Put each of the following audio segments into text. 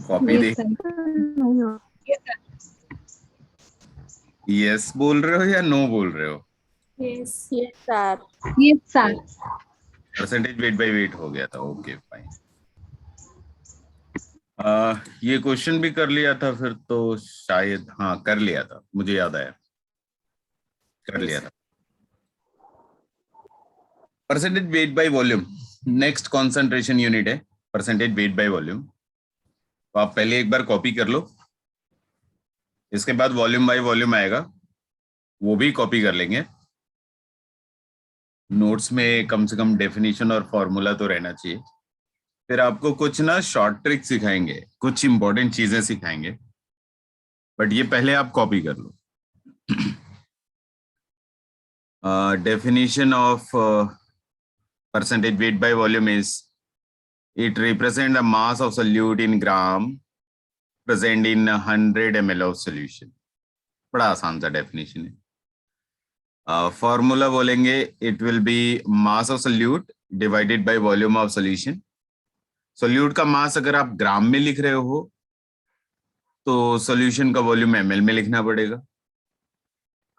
Copy Yes, देख, sir. Yes बोल रहे हो या नो बोल रहे हो? Yes, sir. Yes, sir. Percentage weight by wait हो गया था, ओके फाइन। ये क्वेश्चन भी कर लिया था फिर तो शायद, हाँ कर लिया था, मुझे याद आया, कर लिया था। Percentage weight by volume next concentration unit है, परसेंटेज वेट बाय वॉल्यूम। तो आप पहले एक बार कॉपी कर लो, इसके बाद वॉल्यूम बाय वॉल्यूम आएगा, वो भी कॉपी कर लेंगे। नोट्स में कम से कम डेफिनेशन और फॉर्मूला तो रहना चाहिए। फिर आपको कुछ ना शॉर्ट ट्रिक सिखाएंगे, कुछ इंपॉर्टेंट चीजें सिखाएंगे, बट ये पहले आप कॉपी कर लो। Definition of percentage weight by volume is it represents the mass of solute in gram present in 100 ml of solution। बड़ा आसान सा डेफिनेशन है। फॉर्मूला बोलेंगे it will be mass of solute divided by volume of solution। Solute का मास अगर आप ग्राम में लिख रहे हो तो सॉल्यूशन का वॉल्यूम ml में लिखना पड़ेगा।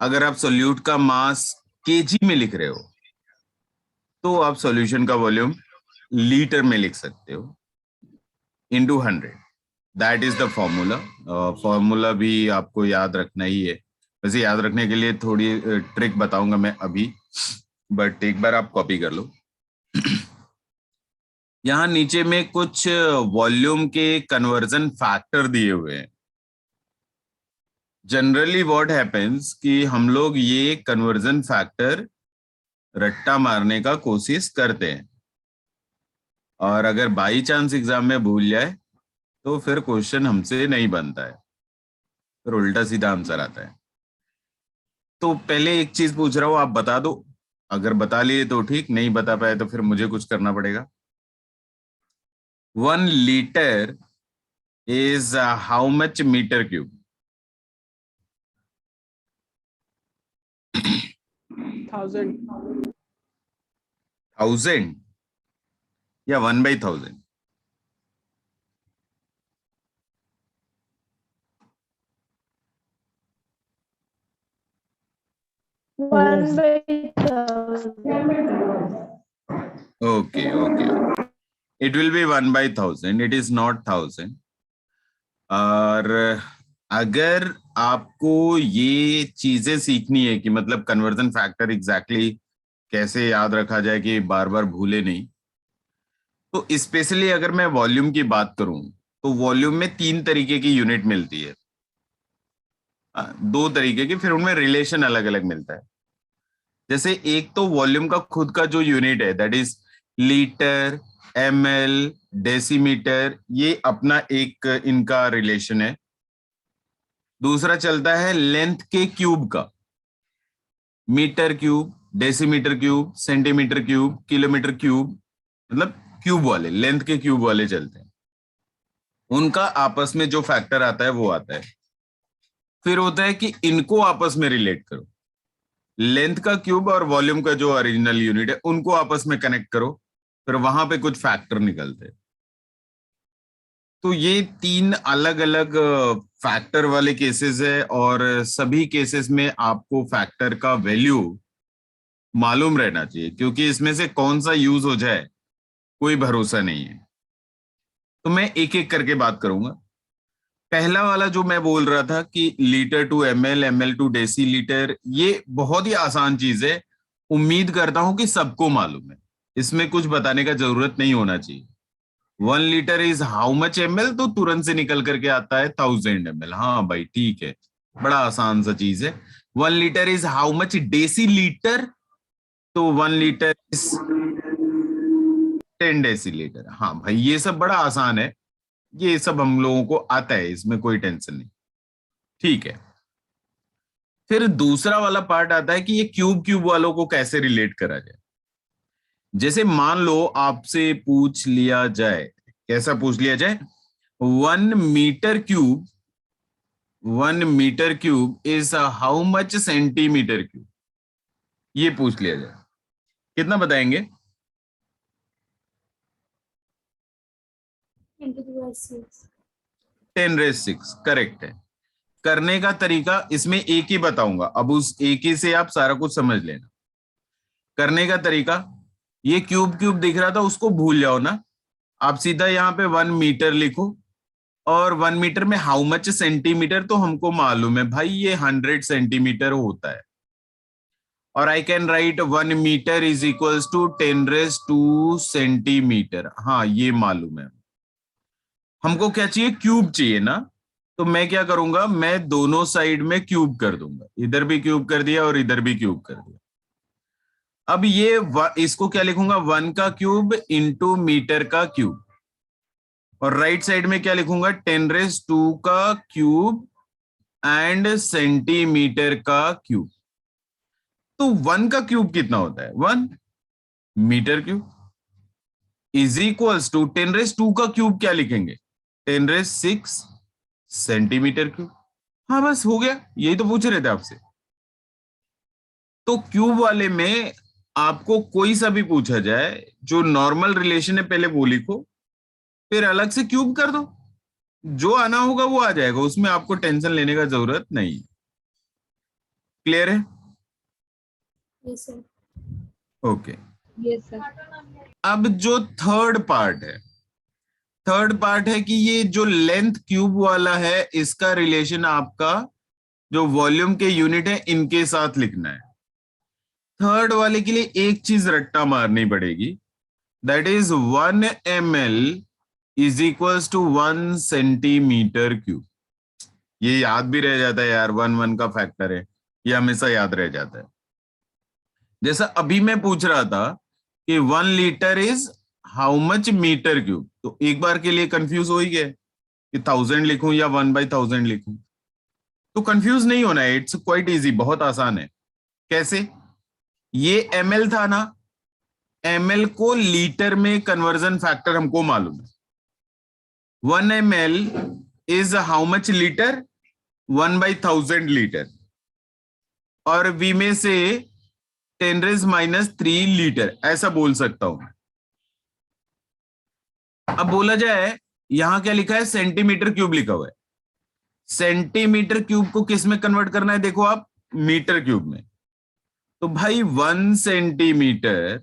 अगर आप सोल्यूट का मास केजी में लिख रहे हो तो आप सॉल्यूशन का वॉल्यूम लीटर में लिख सकते हो, into 100। That is the formula. Formula भी आपको याद रखना ही है। वैसे याद रखने के लिए थोड़ी ट्रिक बताऊंगा मैं अभी, बट एक बार आप कॉपी कर लो। यहाँ नीचे में कुछ वॉल्यूम के कन्वर्जन फैक्टर दिए हुए हैं। जनरली व्हाट हैपेंस कि हम लोग ये कन्वर्जन फैक्टर रट्टा मारने का कोशिश करते हैं, और अगर बाई चांस एग्जाम में भूल जाए तो फिर क्वेश्चन हमसे नहीं बनता है, फिर उल्टा सीधा आंसर आता है। तो पहले एक चीज पूछ रहा हूं, आप बता दो। अगर बता लिए तो ठीक, नहीं बता पाए तो फिर मुझे कुछ करना पड़ेगा। 1 litre is how much metre cube? 1000 या 1/1000? 1/1000. Okay okay, it will be 1/1000, it is not 1000। और अगर आपको ये चीजें सीखनी है कि मतलब कन्वर्जन फैक्टर एग्जैक्टली कैसे याद रखा जाए कि बार बार भूले नहीं, तो स्पेशली अगर मैं वॉल्यूम की बात करूं तो वॉल्यूम में 3 तरीके की यूनिट मिलती है। 2 तरीके की, फिर उनमें रिलेशन अलग अलग मिलता है। जैसे एक तो वॉल्यूम का खुद का जो यूनिट है, that is litre, ml, decimetre, ये अपना एक इनका रिलेशन है। दूसरा चलता है लेंथ के क्यूब का, metre cube, decimetre cube, centimetre cube, kilometre cube, मतलब क्यूब वाले, लेंथ के क्यूब वाले चलते हैं। उनका आपस में जो फैक्टर आता है वो आता है। फिर होता है कि इनको आपस में रिलेट करो, लेंथ का क्यूब और वॉल्यूम का जो ओरिजिनल यूनिट है उनको आपस में कनेक्ट करो, फिर वहां पे कुछ फैक्टर निकलते हैं। तो ये 3 अलग अलग फैक्टर वाले केसेस है, और सभी केसेस में आपको फैक्टर का वैल्यू मालूम रहना चाहिए, क्योंकि इसमें से कौन सा यूज हो जाए कोई भरोसा नहीं है। तो मैं एक एक करके बात करूंगा। पहला वाला जो मैं बोल रहा था कि litre to ml, ml to decilitre, ये बहुत ही आसान चीज है। उम्मीद करता हूं कि सबको मालूम है, इसमें कुछ बताने का जरूरत नहीं होना चाहिए। 1 litre is how much ml, तो तुरंत से निकल करके आता है 1000 ml। हाँ भाई ठीक है, बड़ा आसान सा चीज है। 1 litre is how much decilitre, तो 1 लीटर इज 10 डेसी लीटर। हाँ भाई ये सब बड़ा आसान है, ये सब हम लोगों को आता है, इसमें कोई टेंशन नहीं। ठीक है, फिर दूसरा वाला पार्ट आता है कि ये क्यूब क्यूब वालों को कैसे रिलेट करा जाए। जैसे मान लो आपसे पूछ लिया जाए, कैसा पूछ लिया जाए, 1 metre cube, 1 metre cube is how much centimetre cube, ये पूछ लिया जाए, कितना बताएंगे? 10 to the power 6. 10⁻⁶ करेक्ट है। करने का तरीका इसमें एक ही बताऊंगा, अब उस एक ही से आप सारा कुछ समझ लेना। करने का तरीका, ये क्यूब क्यूब दिख रहा था उसको भूल जाओ ना, आप सीधा यहाँ पे 1 मीटर लिखो, और 1 मीटर में हाउ मच सेंटीमीटर तो हमको मालूम है भाई, ये 100 सेंटीमीटर होता है। और I can write 1 metre is equals to 10⁻² centimetre, हाँ ये मालूम है। हमको क्या चाहिए, क्यूब चाहिए ना, तो मैं क्या करूंगा, मैं दोनों साइड में क्यूब कर दूंगा, इधर भी क्यूब कर दिया और इधर भी क्यूब कर दिया। अब ये इसको क्या लिखूंगा, 1 का क्यूब इंटू मीटर का क्यूब, और राइट साइड में क्या लिखूंगा, 10⁻² का क्यूब एंड सेंटीमीटर का क्यूब। तो 1 का क्यूब कितना होता है, 1 metre cube is equals to 10⁻² का क्यूब क्या लिखेंगे, 10⁻⁶ सेंटीमीटर क्यूब। हाँ बस हो गया, यही तो पूछ रहे थे आपसे। तो क्यूब वाले में आपको कोई सा भी पूछा जाए, जो नॉर्मल रिलेशन है पहले वो लिखो, फिर अलग से क्यूब कर दो, जो आना होगा वो आ जाएगा, उसमें आपको टेंशन लेने का जरूरत नहीं। क्लियर है? Yes, sir. Okay. Yes, sir. अब जो थर्ड पार्ट है कि ये जो लेंथ क्यूब वाला है, इसका रिलेशन आपका जो वॉल्यूम के यूनिट है इनके साथ लिखना है। थर्ड वाले के लिए एक चीज रट्टा मारनी पड़ेगी, that is 1 ml is equals to 1 centimetre cube. ये याद भी रह जाता है यार, 1 का फैक्टर है, ये हमेशा याद रह जाता है। जैसा अभी मैं पूछ रहा था कि 1 litre is how much metre cube, तो एक बार के लिए कंफ्यूज हो ही गए कि 1000 लिखूं या 1/1000 लिखूं। तो कंफ्यूज नहीं होना है, इट्स क्वाइट इजी, बहुत आसान है। कैसे, ये ml था ना, ml को लीटर में कन्वर्जन फैक्टर हमको मालूम है। 1 ml is how much litre, 1/1000 litre, और v में से 10⁻³ लीटर, ऐसा बोल सकता हूं। अब बोला जाए, यहां क्या लिखा है, सेंटीमीटर क्यूब लिखा हुआ है। सेंटीमीटर क्यूब को किस में कन्वर्ट करना है, देखो आप, मीटर क्यूब में। तो भाई 1 centimetre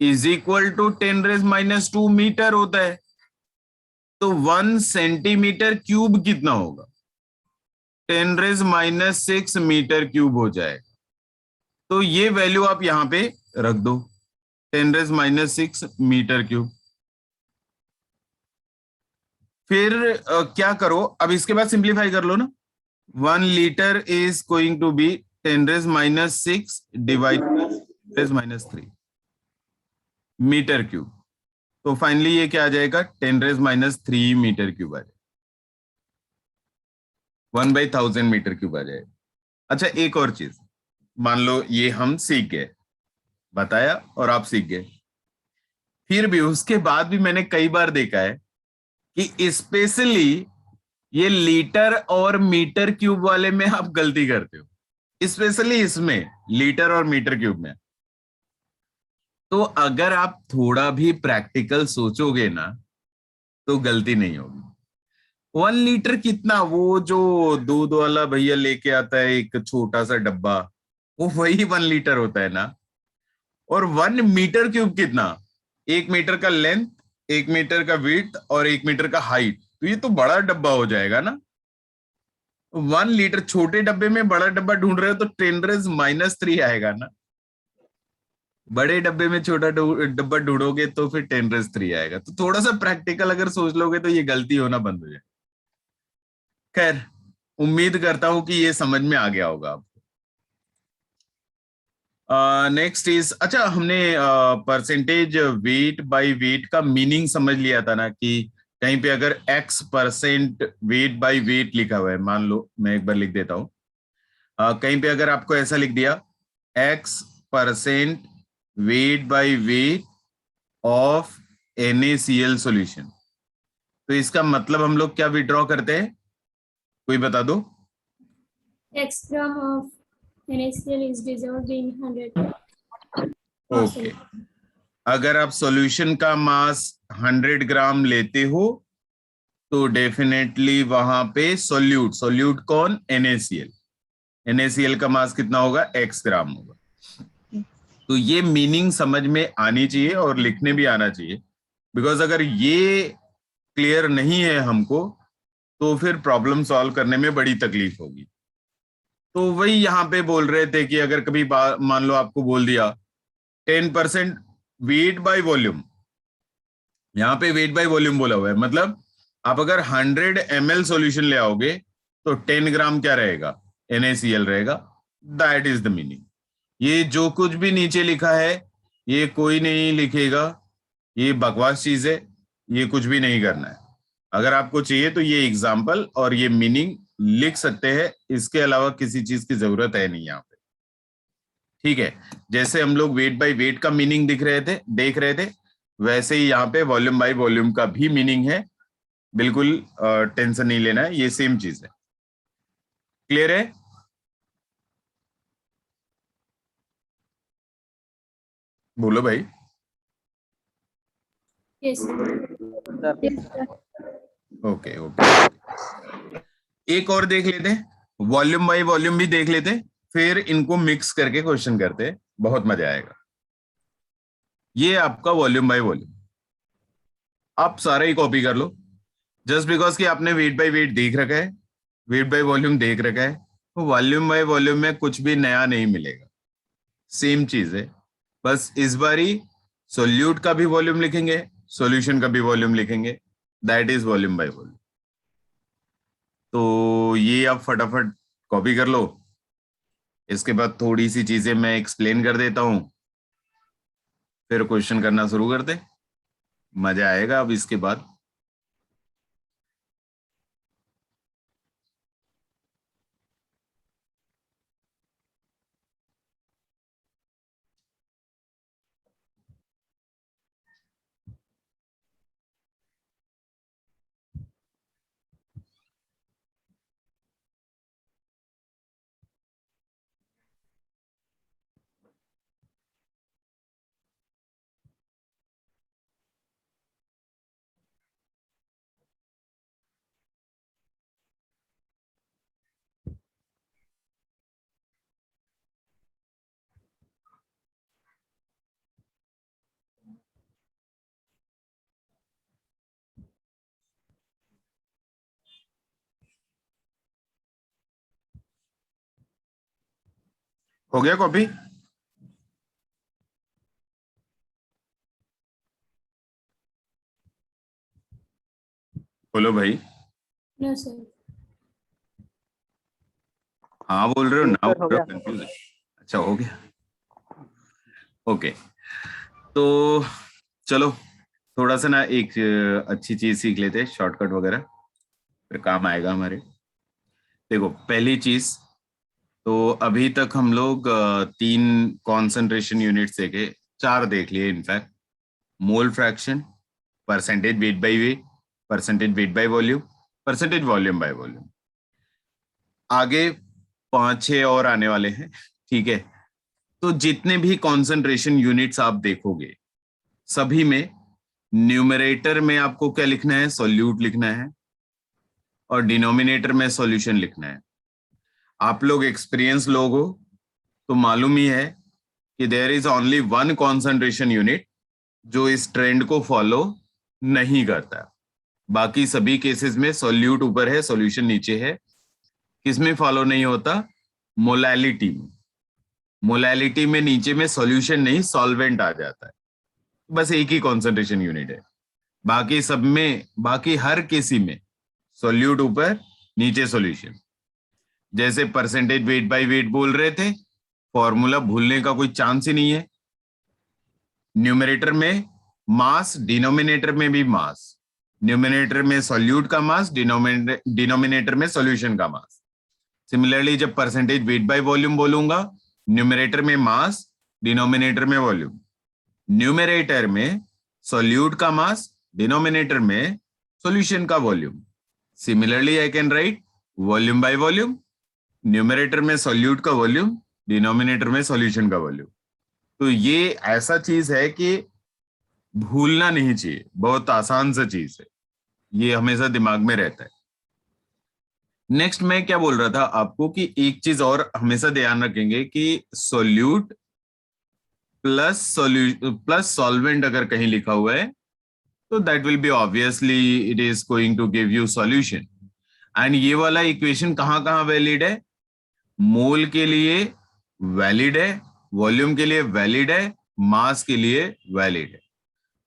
is equal to 10⁻² metre होता है। तो 1 सेंटीमीटर क्यूब कितना होगा, 10⁻⁶ मीटर क्यूब हो जाएगा। तो ये वैल्यू आप यहां पे रख दो, 10⁻⁶ मीटर क्यूब। फिर क्या करो, अब इसके बाद सिंप्लीफाई कर लो ना। 1 litre is going to be 10⁻⁶ divided 10⁻³ metre cube. तो फाइनली ये क्या आ जाएगा, 10⁻³ मीटर क्यूब आ जाएगा, 1/1000 मीटर क्यूब आ जाएगा। अच्छा एक और चीज, मान लो ये हम सीख गए, बताया और आप सीख गए, फिर भी उसके बाद भी मैंने कई बार देखा है कि स्पेशली ये लीटर और मीटर क्यूब वाले में आप गलती करते हो, स्पेशली इसमें लीटर और मीटर क्यूब में। तो अगर आप थोड़ा भी प्रैक्टिकल सोचोगे ना, तो गलती नहीं होगी। 1 लीटर कितना, वो जो दूध वाला भैया लेके आता है एक छोटा सा डब्बा, वो वही 1 लीटर होता है ना। और 1 मीटर क्यूब कितना, 1 मीटर का लेंथ, 1 मीटर का विड्थ और 1 मीटर का हाइट, तो ये तो बड़ा डब्बा हो जाएगा ना। 1 लीटर छोटे डब्बे में बड़ा डब्बा ढूंढ रहे हो तो 10⁻³ आएगा ना, बड़े डब्बे में छोटा डब्बा ढूंढोगे तो फिर 10⁻³ आएगा। तो थोड़ा सा प्रैक्टिकल अगर सोच लोगे तो ये गलती होना बंद हो जाए। खैर, उम्मीद करता हूं कि ये समझ में आ गया होगा आपको। नेक्स्ट इज, अच्छा हमने परसेंटेज वेट बाय वेट का मीनिंग समझ लिया था ना, कि कहीं पे अगर x% वेट बाय वेट लिखा हुआ है, मान लो मैं एक बार लिख देता हूं, कहीं पे अगर आपको ऐसा लिख दिया x% wait by weight of NaCl solution, तो इसका मतलब हम लोग क्या विड्रॉ करते हैं, कोई बता दो। X gram of NaCl is dissolved in 100. Okay, अगर आप सॉल्यूशन का मास 100 ग्राम लेते हो तो डेफिनेटली वहां पे सोल्यूट, सोल्यूट कौन? NaCl। NaCl का मास कितना होगा? x ग्राम होगा। तो ये मीनिंग समझ में आनी चाहिए और लिखने भी आना चाहिए, बिकॉज अगर ये क्लियर नहीं है हमको तो फिर प्रॉब्लम सॉल्व करने में बड़ी तकलीफ होगी। तो वही यहाँ पे बोल रहे थे कि अगर कभी मान लो आपको बोल दिया 10% वेट बाय वॉल्यूम, यहाँ पे वेट बाय वॉल्यूम बोला हुआ है, मतलब आप अगर 100 ml सॉल्यूशन ले आओगे तो 10 ग्राम क्या रहेगा? NaCl रहेगा। That is the meaning. ये जो कुछ भी नीचे लिखा है ये कोई नहीं लिखेगा, ये बकवास चीज है, ये कुछ भी नहीं करना है। अगर आपको चाहिए तो ये एग्जाम्पल और ये मीनिंग लिख सकते हैं, इसके अलावा किसी चीज की जरूरत है नहीं यहाँ पे। ठीक है, जैसे हम लोग वेट बाय वेट का मीनिंग देख रहे थे, वैसे ही यहाँ पे वॉल्यूम बाय वॉल्यूम का भी मीनिंग है। बिल्कुल टेंशन नहीं लेना है, ये सेम चीज है। क्लियर है? बोलो भाई। Yes. ओके ओके, एक और देख लेते हैं, वॉल्यूम बाय वॉल्यूम भी देख लेते हैं, फिर इनको मिक्स करके क्वेश्चन करते हैं, बहुत मजा आएगा। ये आपका वॉल्यूम बाय वॉल्यूम, आप सारा ही कॉपी कर लो। जस्ट बिकॉज कि आपने वेट बाय वेट देख रखा है, वेट बाय वॉल्यूम देख रखा है, तो वॉल्यूम बाय वॉल्यूम में कुछ भी नया नहीं मिलेगा, सेम चीज है। बस इस बारी सोल्यूट का भी वॉल्यूम लिखेंगे, सॉल्यूशन का भी वॉल्यूम लिखेंगे, that is volume by volume. तो ये आप फटाफट कॉपी कर लो। इसके बाद थोड़ी सी चीजें मैं एक्सप्लेन कर देता हूं, फिर क्वेश्चन करना शुरू करते, मजा आएगा अब इसके बाद। हो गया कॉपी? बोलो भाई। No, sir. हाँ बोल रहे हो, ना हो बोल रहे हो, गया। कंफ्यूज है? अच्छा हो गया, ओके। तो चलो थोड़ा सा ना एक अच्छी चीज सीख लेते हैं, शॉर्टकट वगैरह, फिर काम आएगा हमारे। देखो पहली चीज, तो अभी तक हम लोग 3 कॉन्सेंट्रेशन यूनिट्स देखे, 4 देख लिए in fact. Mole fraction, percentage weight by wait, percentage weight by volume, percentage volume by volume. आगे 5-6 और आने वाले हैं। ठीक है, तो जितने भी कॉन्सेंट्रेशन यूनिट्स आप देखोगे सभी में न्यूमरेटर में आपको क्या लिखना है? सॉल्यूट लिखना है, और डिनोमिनेटर में सॉल्यूशन लिखना है। आप लोग एक्सपीरियंस लोग हो तो मालूम ही है कि there is only one concentration unit जो इस ट्रेंड को फॉलो नहीं करता। बाकी सभी केसेस में सॉल्यूट ऊपर है, सॉल्यूशन नीचे है। किसमें फॉलो नहीं होता? मोलैलिटी में। मोलैलिटी में नीचे में सॉल्यूशन नहीं, सॉल्वेंट आ जाता है। बस एक ही कॉन्सेंट्रेशन यूनिट है। बाकी सब में, बाकी हर किसी में सॉल्यूट ऊपर, नीचे सॉल्यूशन। जैसे परसेंटेज वेट बाय वेट बोल रहे थे, फॉर्मूला भूलने का कोई चांस ही नहीं है। न्यूमरेटर में मास, डिनोमिनेटर में भी मास। न्यूमरेटर में सॉल्यूट का मास, डिनोमिनेटर में सॉल्यूशन का मास। सिमिलरली जब परसेंटेज वेट बाय वॉल्यूम बोलूंगा, न्यूमरेटर में मास, डिनोमिनेटर में वॉल्यूम। न्यूमरेटर में सॉल्यूट का मास, डिनोमिनेटर में सॉल्यूशन का volume. Similarly I can right volume by volume, numerator में सॉल्यूट का वॉल्यूम, डिनोमिनेटर में सॉल्यूशन का वॉल्यूम। तो ये ऐसा चीज है कि भूलना नहीं चाहिए, बहुत आसान सा चीज है। ये हमेशा दिमाग में रहता है। नेक्स्ट मैं क्या बोल रहा था आपको कि एक चीज और हमेशा ध्यान रखेंगे कि सोल्यूट प्लस सॉल्वेंट अगर कहीं लिखा हुआ है तो that will be obviously it is going to give you solution. And ये वाला इक्वेशन कहाँ कहाँ वैलिड है? मोल के लिए वैलिड है, वॉल्यूम के लिए वैलिड है, मास के लिए वैलिड है।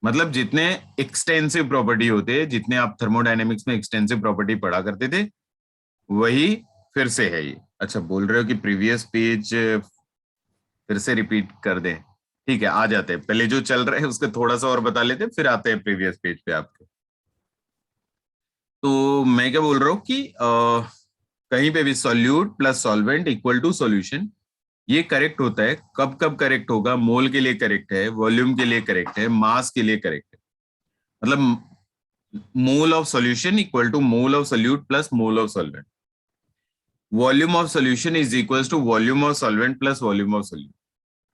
मतलब जितने एक्सटेंसिव प्रॉपर्टी होते हैं, जितने आप थर्मोडायनेमिक्स में एक्सटेंसिव प्रॉपर्टी पढ़ा करते थे, वही फिर से है ये। अच्छा, बोल रहे हो कि प्रीवियस पेज फिर से रिपीट कर दें? ठीक है, आ जाते हैं। पहले जो चल रहा है उसके थोड़ा सा और बता लेते हैं, फिर आते हैं प्रीवियस पेज पे आपके। तो मैं क्या बोल रहा हूँ कि कहीं पे भी solute plus solvent equal to solution, ये करेक्ट होता है। कब कब करेक्ट होगा? मोल के लिए करेक्ट है, वॉल्यूम के लिए करेक्ट है, मास के लिए करेक्ट है। मतलब mole of solution equal to mole of solute plus mole of solvent. Volume of solution is equal to volume of solvent plus volume of solute.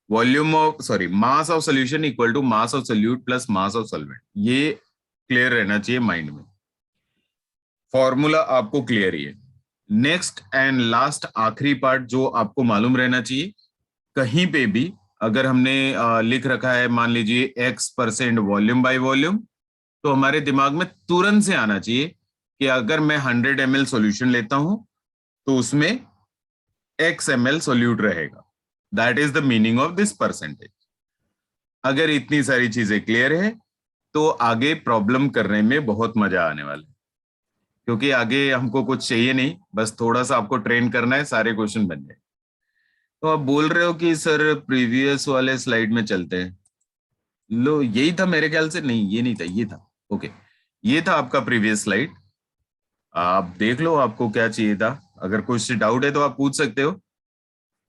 Volume of sorry mass of solution equal to mass of solute plus mass of solvent. ये clear रहना चाहिए mind में। Formula आपको clear ही है। Next and last आखिरी part जो आपको मालूम रहना चाहिए, कहीं पे भी अगर हमने लिख रखा है मान लीजिए x% वॉल्यूम बाय वॉल्यूम, तो हमारे दिमाग में तुरंत से आना चाहिए कि अगर मैं 100 ml सॉल्यूशन लेता हूं तो उसमें x ml सोल्यूट रहेगा। That is the meaning of this percentage. अगर इतनी सारी चीजें क्लियर है तो आगे प्रॉब्लम करने में बहुत मजा आने वाला है, क्योंकि आगे हमको कुछ चाहिए नहीं, बस थोड़ा सा आपको ट्रेन करना है, सारे क्वेश्चन बन जाए। तो आप बोल रहे हो कि सर प्रीवियस वाले स्लाइड में चलते हैं। लो, यही था मेरे ख्याल से। नहीं, ये नहीं था, ये था। ओके, ये था आपका प्रीवियस स्लाइड। आप देख लो आपको क्या चाहिए था। अगर कुछ डाउट है तो आप पूछ सकते हो,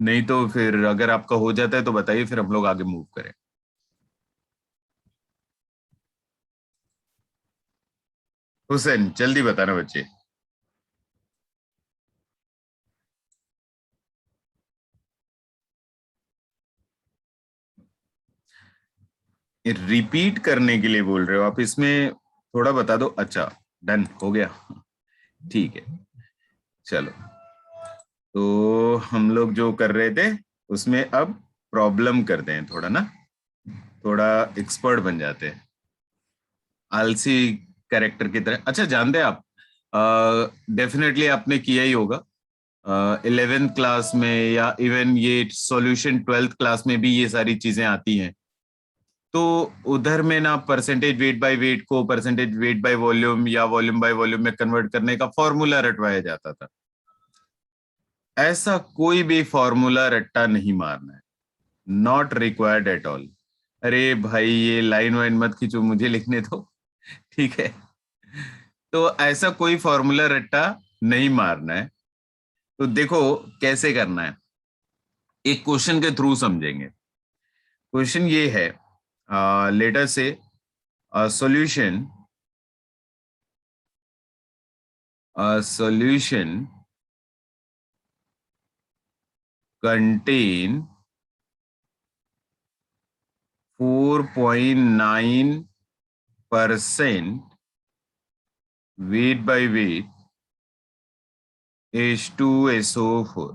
नहीं तो फिर अगर आपका हो जाता है तो बताइए, फिर हम लोग आगे मूव करें। हुसैन, जल्दी बताना बच्चे। रिपीट करने के लिए बोल रहे हो आप? इसमें थोड़ा बता दो। अच्छा, डन हो गया। ठीक है, चलो। तो हम लोग जो कर रहे थे उसमें अब प्रॉब्लम करते हैं थोड़ा ना, थोड़ा एक्सपर्ट बन जाते हैं, आलसी कैरेक्टर की तरह। अच्छा, जानते हैं आप, डेफिनेटली आपने किया ही होगा 11th क्लास में, या इवन ये सॉल्यूशन 12th क्लास में भी ये सारी चीजें आती हैं। तो उधर में ना परसेंटेज वेट बाय वेट को परसेंटेज वेट बाय वॉल्यूम या वॉल्यूम बाय वॉल्यूम में कन्वर्ट करने का फॉर्मूला रटवाया जाता था। ऐसा कोई भी फॉर्मूला रट्टा नहीं मारना है, नॉट रिक्वायर्ड एट ऑल। अरे भाई, ये लाइन वाइन मत खींचो, मुझे लिखने दो। ठीक है? तो ऐसा कोई फॉर्मूला रट्टा नहीं मारना है। तो देखो कैसे करना है, एक क्वेश्चन के थ्रू समझेंगे। क्वेश्चन ये है, लेटर से solution solution contain 4.9% weight by weight H2SO4।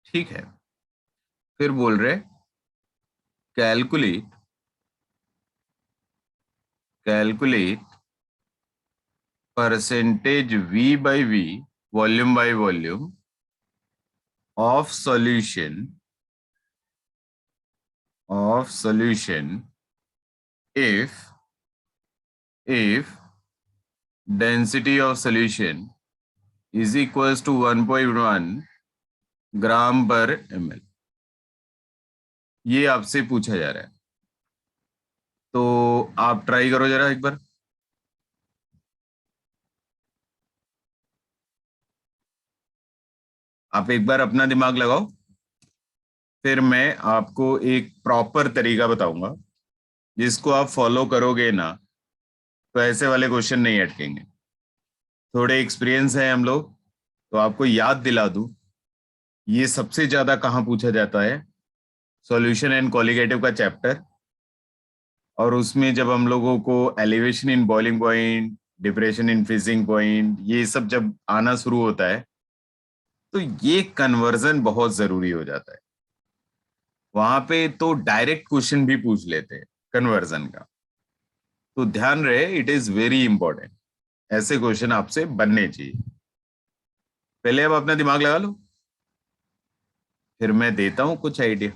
ठीक है, फिर बोल रहे calculate percentage V by V, volume by volume of solution if density of solution is equals to 1.1 ग्राम पर ml। ये आपसे पूछा जा रहा है, तो आप ट्राई करो जरा एक बार। आप एक बार अपना दिमाग लगाओ, फिर मैं आपको एक प्रॉपर तरीका बताऊंगा जिसको आप फॉलो करोगे ना तो ऐसे वाले क्वेश्चन नहीं अटकेंगे। थोड़े एक्सपीरियंस है हम लोग, तो आपको याद दिला दूं, ये सबसे ज्यादा कहाँ पूछा जाता है? सॉल्यूशन एंड कॉलिगेटिव का चैप्टर और उसमें जब हम लोगों को elevation in boiling point, depression in freezing point, ये सब जब आना शुरू होता है तो ये कन्वर्जन बहुत जरूरी हो जाता है। वहां पे तो डायरेक्ट क्वेश्चन भी पूछ लेते हैं कन्वर्जन का, तो ध्यान रहे, इट इज वेरी इंपॉर्टेंट। ऐसे क्वेश्चन आपसे बनने चाहिए। पहले अब अपना दिमाग लगा लो, फिर मैं देता हूं कुछ आइडिया,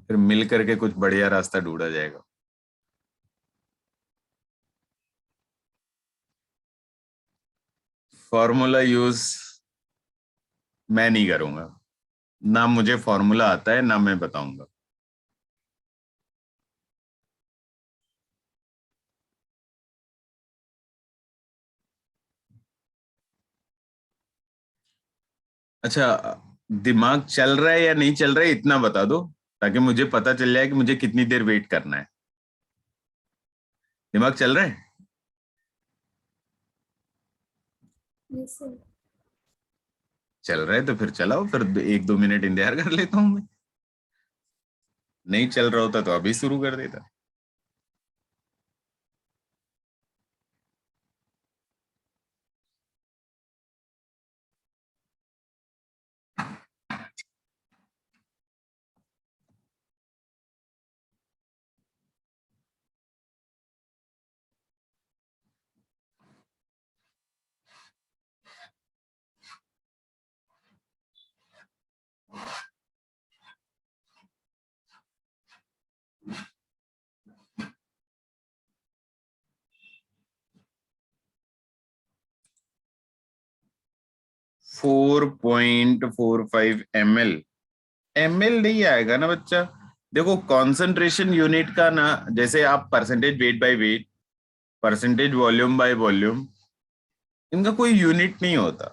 फिर मिल करके कुछ बढ़िया रास्ता ढूंढा जाएगा। फॉर्मूला यूज मैं नहीं करूंगा, ना मुझे फॉर्मूला आता है, ना मैं बताऊंगा। अच्छा, दिमाग चल रहा है या नहीं चल रहा है इतना बता दो, ताकि मुझे पता चल जाए कि मुझे कितनी देर वेट करना है। दिमाग चल रहा है? Yes, sir. चल रहा है तो फिर चलाओ, फिर 1-2 मिनट इंतजार कर लेता हूं मैं। नहीं चल रहा होता तो अभी शुरू कर देता। $4.45 ml, ml नहीं आएगा ना बच्चा। देखो कॉन्सेंट्रेशन यूनिट का ना, जैसे आप percentage weight by wait, percentage volume by volume, इनका कोई यूनिट नहीं होता,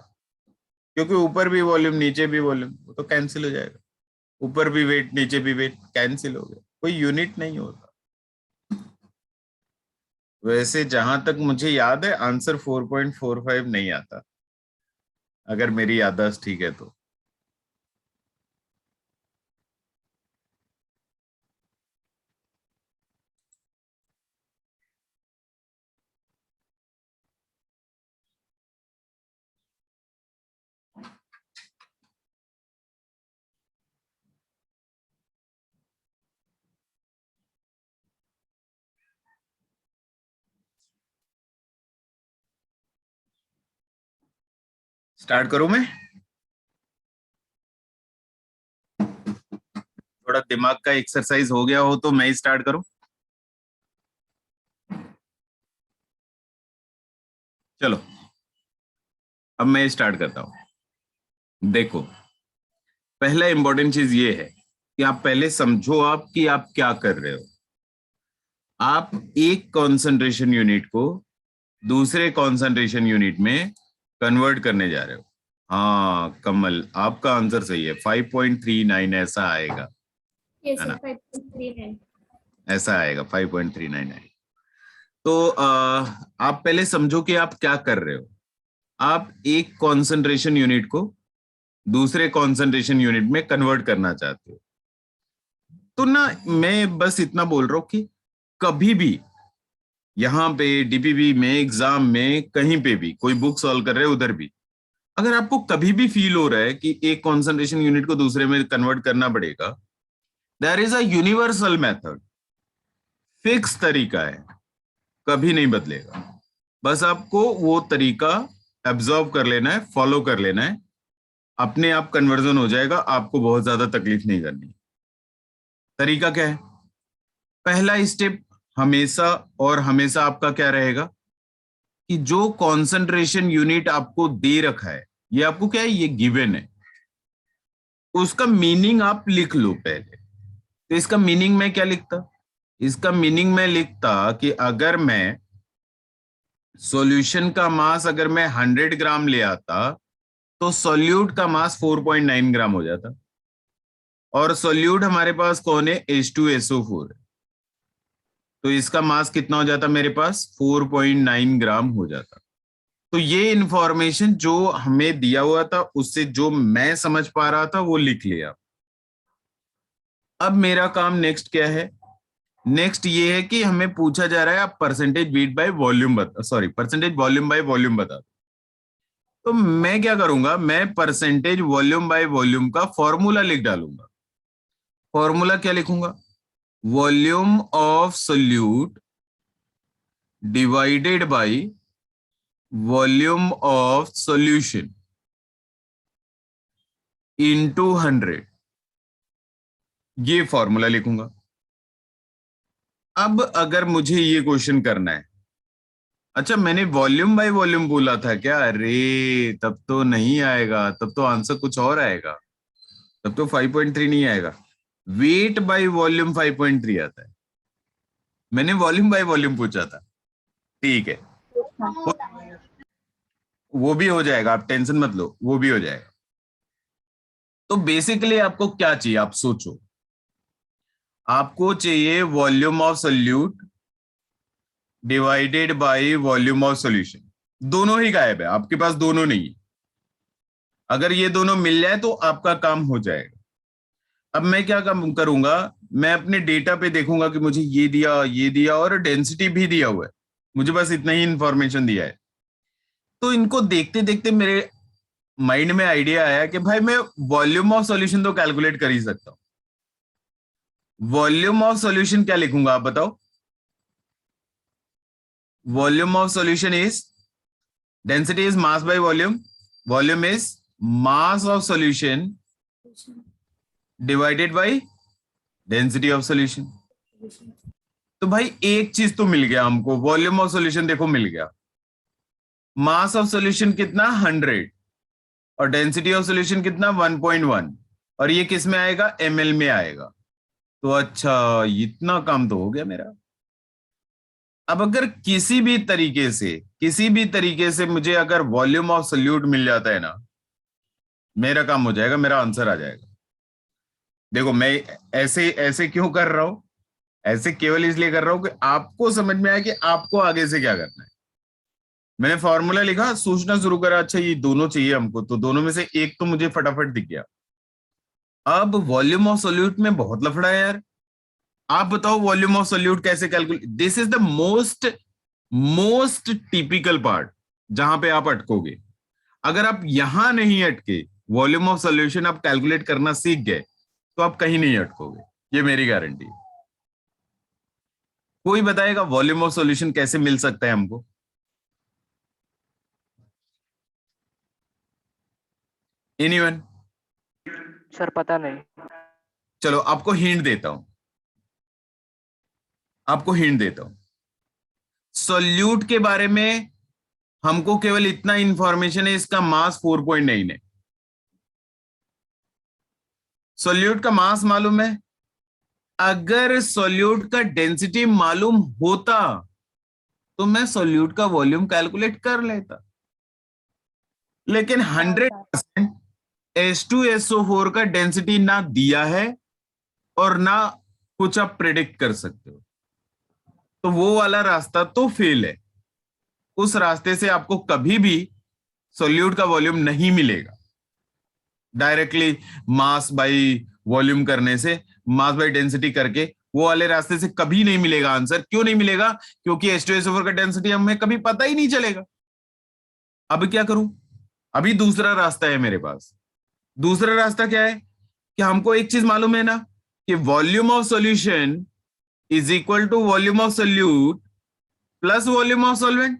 क्योंकि ऊपर भी वॉल्यूम नीचे भी वॉल्यूम, वो तो कैंसिल हो जाएगा। ऊपर भी वेट नीचे भी वेट कैंसिल हो गया, कोई यूनिट नहीं होता। वैसे जहां तक मुझे याद है आंसर 4.45 नहीं आता, अगर मेरी याददाश्त ठीक है तो। स्टार्ट करूं मैं? थोड़ा दिमाग का एक्सरसाइज हो गया हो तो मैं ही स्टार्ट करूं। चलो, अब मैं स्टार्ट करता हूं। देखो, पहला इंपॉर्टेंट चीज ये है कि आप पहले समझो आप कि आप क्या कर रहे हो। आप एक कंसंट्रेशन यूनिट को दूसरे कंसंट्रेशन यूनिट में कन्वर्ट करने जा रहे हो। हाँ कमल, आपका आंसर सही है, 5.39 ऐसा आएगा, Yes, है sir. ना? 5.39. ऐसा आएगा 5.399। तो आप पहले समझो कि आप क्या कर रहे हो। आप एक कंसंट्रेशन यूनिट को दूसरे कंसंट्रेशन यूनिट में कन्वर्ट करना चाहते हो। तो ना मैं बस इतना बोल रहा हूं कि कभी भी यहाँ पे डीपीबी में, एग्जाम में, कहीं पे भी कोई बुक सॉल्व कर रहे हो उधर भी, अगर आपको कभी भी फील हो रहा है कि एक कंसंट्रेशन यूनिट को दूसरे में कन्वर्ट करना पड़ेगा, there is a universal method, fix तरीका है, कभी नहीं बदलेगा। बस आपको वो तरीका एब्जॉर्ब कर लेना है, फॉलो कर लेना है, अपने आप कन्वर्जन हो जाएगा, आपको बहुत ज्यादा तकलीफ नहीं करनी। तरीका क्या है? पहला स्टेप हमेशा और हमेशा आपका क्या रहेगा कि जो कंसंट्रेशन यूनिट आपको दे रखा है, ये आपको क्या है, ये गिवन है, उसका मीनिंग आप लिख लो पहले। तो इसका मीनिंग मैं क्या लिखता? इसका मीनिंग मैं लिखता कि अगर मैं सॉल्यूशन का मास, अगर मैं 100 ग्राम ले आता, तो सोल्यूट का मास 4.9 ग्राम हो जाता। और सोल्यूट हमारे पास कौन है? H2SO4 है। तो इसका मास कितना हो जाता मेरे पास? 4.9 ग्राम हो जाता। तो ये इंफॉर्मेशन जो हमें दिया हुआ था, उससे जो मैं समझ पा रहा था वो लिख लिया। अब मेरा काम नेक्स्ट क्या है? नेक्स्ट ये है कि हमें पूछा जा रहा है आप percentage weight by volume percentage volume by volume बता दो। तो मैं क्या करूंगा, मैं परसेंटेज वॉल्यूम बाय वॉल्यूम का फॉर्मूला लिख डालूंगा। फॉर्मूला क्या लिखूंगा? Volume of solute divided by volume of solution into 100, ये फॉर्मूला लिखूंगा। अब अगर मुझे ये क्वेश्चन करना है, अच्छा मैंने वॉल्यूम बाय वॉल्यूम बोला था क्या? अरे तब तो नहीं आएगा, तब तो आंसर कुछ और आएगा, तब तो 5.3 नहीं आएगा। वेट बाय वॉल्यूम 5.3 आता है। मैंने वॉल्यूम बाय वॉल्यूम पूछा था। ठीक है, वो भी हो जाएगा, आप टेंशन मत लो, वो भी हो जाएगा। तो बेसिकली आपको क्या चाहिए, आप सोचो। आपको चाहिए volume of solute divided by volume of solution. दोनों ही गायब है, आपके पास दोनों नहीं है। अगर ये दोनों मिल जाए तो आपका काम हो जाएगा। अब मैं क्या काम करूंगा, मैं अपने डेटा पे देखूंगा कि मुझे ये दिया और डेंसिटी भी दिया हुआ है, मुझे बस इतना ही इंफॉर्मेशन दिया है। तो इनको देखते देखते मेरे माइंड में आइडिया आया कि भाई मैं वॉल्यूम ऑफ सॉल्यूशन तो कैलकुलेट कर ही सकता हूं। वॉल्यूम ऑफ सॉल्यूशन क्या लिखूंगा आप बताओ? Volume of solution is density is mass by volume, volume is mass of solution divided by density of solution. तो भाई एक चीज तो मिल गया हमको, वॉल्यूम ऑफ सॉल्यूशन देखो मिल गया। मास ऑफ सॉल्यूशन कितना? 100, और डेंसिटी ऑफ सॉल्यूशन कितना? 1.1, और ये किस में आएगा? ml में आएगा। तो अच्छा इतना काम तो हो गया मेरा। अब अगर किसी भी तरीके से मुझे अगर वॉल्यूम ऑफ सोल्यूट मिल जाता है ना, मेरा काम हो जाएगा, मेरा आंसर आ जाएगा। देखो मैं ऐसे ऐसे क्यों कर रहा हूं, ऐसे केवल इसलिए कर रहा हूं कि आपको समझ में आए कि आपको आगे से क्या करना है। मैंने फॉर्मूला लिखा, सोचना शुरू करा, अच्छा ये दोनों चाहिए हमको, तो दोनों में से एक तो मुझे फटाफट दिख गया। अब वॉल्यूम ऑफ सोल्यूट में बहुत लफड़ा है यार। आप बताओ वॉल्यूम ऑफ सोल्यूट कैसे calculate? This is the most most typical part जहां पे आप अटकोगे। अगर आप यहां नहीं अटके, वॉल्यूम ऑफ सॉल्यूशन आप कैलकुलेट करना सीख गए, तो आप कहीं नहीं अटकोगे, ये मेरी गारंटी है। कोई बताएगा वॉल्यूम ऑफ सॉल्यूशन कैसे मिल सकता है हमको? एनीवन? सर पता नहीं। चलो आपको हिंट देता हूं, सॉल्यूट के बारे में हमको केवल इतना इंफॉर्मेशन है, इसका मास 4.9 है। सॉल्यूट का मास मालूम है। अगर सॉल्यूट का डेंसिटी मालूम होता तो मैं सॉल्यूट का वॉल्यूम कैलकुलेट कर लेता, लेकिन 100% H2SO4 का डेंसिटी ना दिया है और ना कुछ आप प्रेडिक्ट कर सकते हो, तो वो वाला रास्ता तो फेल है। उस रास्ते से आपको कभी भी सॉल्यूट का वॉल्यूम नहीं मिलेगा। डायरेक्टली मास बाई वॉल्यूम करने से, मास बाई डेंसिटी करके, वो वाले रास्ते से कभी नहीं मिलेगा आंसर। क्यों नहीं मिलेगा? क्योंकि H2SO4 का डेंसिटी हमें कभी पता ही नहीं चलेगा। अब क्या करूं? अभी दूसरा रास्ता है मेरे पास। दूसरा रास्ता क्या है कि हमको एक चीज मालूम है ना, कि volume of solution is equal to volume of solute plus volume of solvent.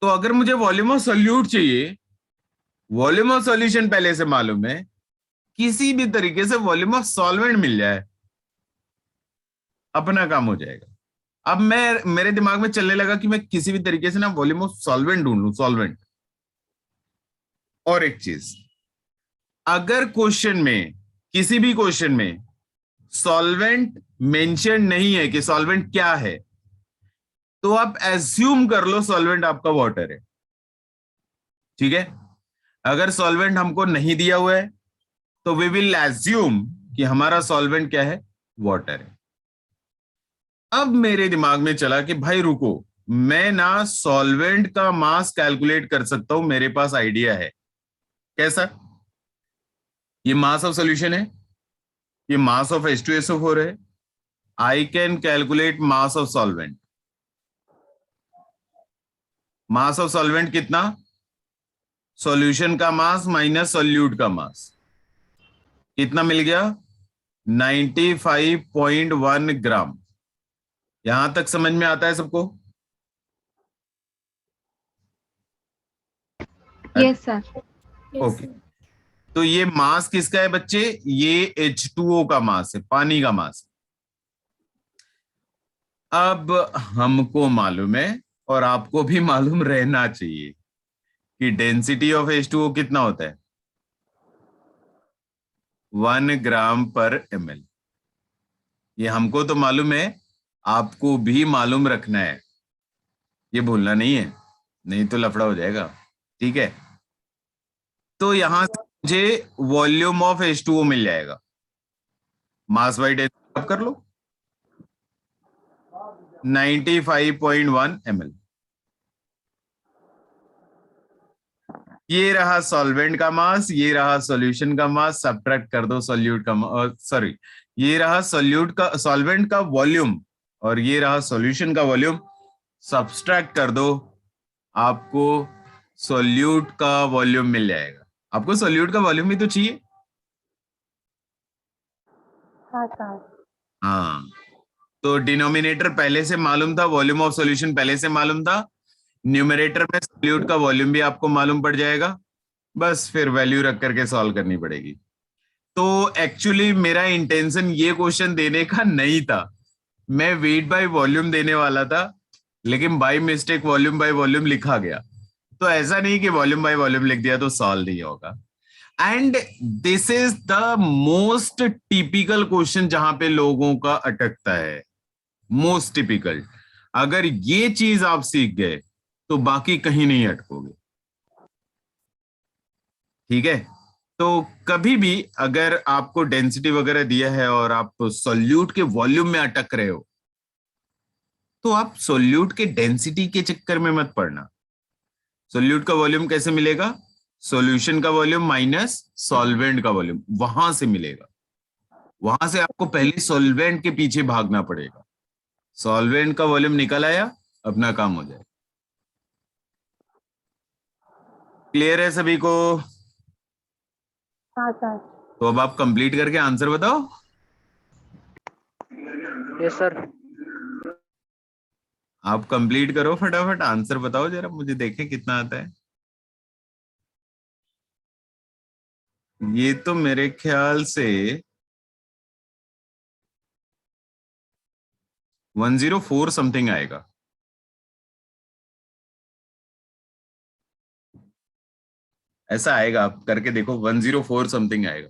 तो अगर मुझे वॉल्यूम ऑफ सोल्यूट चाहिए, वॉल्यूम ऑफ सॉल्यूशन पहले से मालूम है, किसी भी तरीके से वॉल्यूम ऑफ सॉल्वेंट मिल जाए, अपना काम हो जाएगा। अब मेरे दिमाग में चलने लगा कि मैं किसी भी तरीके से ना वॉल्यूम ऑफ सॉल्वेंट ढूंढ लूं, सॉल्वेंट। और एक चीज, अगर क्वेश्चन में, किसी भी क्वेश्चन में सॉल्वेंट मेंशन नहीं है कि सॉल्वेंट क्या है, तो आप एज्यूम कर लो सॉल्वेंट आपका वाटर है। ठीक है? अगर सॉल्वेंट हमको नहीं दिया हुआ है तो वी विल एज्यूम कि हमारा सॉल्वेंट क्या है? वाटर है। अब मेरे दिमाग में चला कि भाई रुको, मैं ना सॉल्वेंट का मास कैलकुलेट कर सकता हूं, मेरे पास आइडिया है। कैसा? ये मास ऑफ सॉल्यूशन है, ये मास ऑफ H2SO4 है. I can calculate mass of solvent. Mass of solvent कितना? सॉल्यूशन का मास माइनस सोल्यूट का मास कितना मिल गया? 95.1 ग्राम. यहां तक समझ में आता है सबको? Yes sir. Yes, okay. sir. तो ये मास किसका है बच्चे? ये H2O का मास है, पानी का मास. अब हमको मालूम है और आपको भी मालूम रहना चाहिए कि डेंसिटी ऑफ H2O कितना होता है? 1 ग्राम पर ml. ये हमको तो मालूम है, आपको भी मालूम रखना है, ये भूलना नहीं है, नहीं तो लफड़ा हो जाएगा. ठीक है. तो यहां से मुझे वॉल्यूम ऑफ H2O मिल जाएगा. मास बाई डेंसिटी आप कर लो, 95.1 ml. ये रहा सॉल्वेंट का मास, ये रहा सॉल्यूशन का मास. सब्ट्रैक्ट कर दो सॉल्यूट का, सॉरी, ये रहा सॉल्यूट का, सॉल्वेंट का वॉल्यूम, और ये रहा सॉल्यूशन का वॉल्यूम. सब्ट्रैक्ट कर दो, आपको सॉल्यूट का वॉल्यूम मिल जाएगा. आपको सॉल्यूट का वॉल्यूम भी तो चाहिए. हाँ सर। हाँ, तो डिनोमिनेटर पहले से मालूम था, वॉल्यूम ऑफ सॉल्यूशन पहले से मालूम था, न्यूमरेटर में सॉल्यूट का वॉल्यूम भी आपको मालूम पड़ जाएगा. बस फिर वैल्यू रख करके सॉल्व करनी पड़ेगी. तो एक्चुअली मेरा इंटेंशन ये क्वेश्चन देने का नहीं था, मैं वेट बाय वॉल्यूम देने वाला था, लेकिन by mistake volume by volume लिखा गया. तो ऐसा नहीं कि वॉल्यूम बाय वॉल्यूम लिख दिया तो सॉल्व नहीं होगा. And this is the most typical question जहां पे लोगों का अटकता है. Most typical. अगर ये चीज आप सीख गए तो बाकी कहीं नहीं अटकोगे. ठीक है. तो कभी भी अगर आपको डेंसिटी वगैरह दिया है और आप सोल्यूट के वॉल्यूम में अटक रहे हो, तो आप सोल्यूट के डेंसिटी के चक्कर में मत पड़ना. सोल्यूट का वॉल्यूम कैसे मिलेगा? सॉल्यूशन का वॉल्यूम माइनस सॉल्वेंट का वॉल्यूम, वहां से मिलेगा. वहां से आपको पहले सॉल्वेंट के पीछे भागना पड़ेगा. सॉल्वेंट का वॉल्यूम निकल आया, अपना काम हो जाए. क्लियर है सभी को? हाँ सर। तो अब आप कंप्लीट करके आंसर बताओ. Yes sir. आप कंप्लीट करो फटाफट, आंसर बताओ जरा, मुझे देखें कितना आता है. ये तो मेरे ख्याल से 104 समथिंग आएगा. ऐसा आएगा, आप करके देखो, 104 समथिंग आएगा.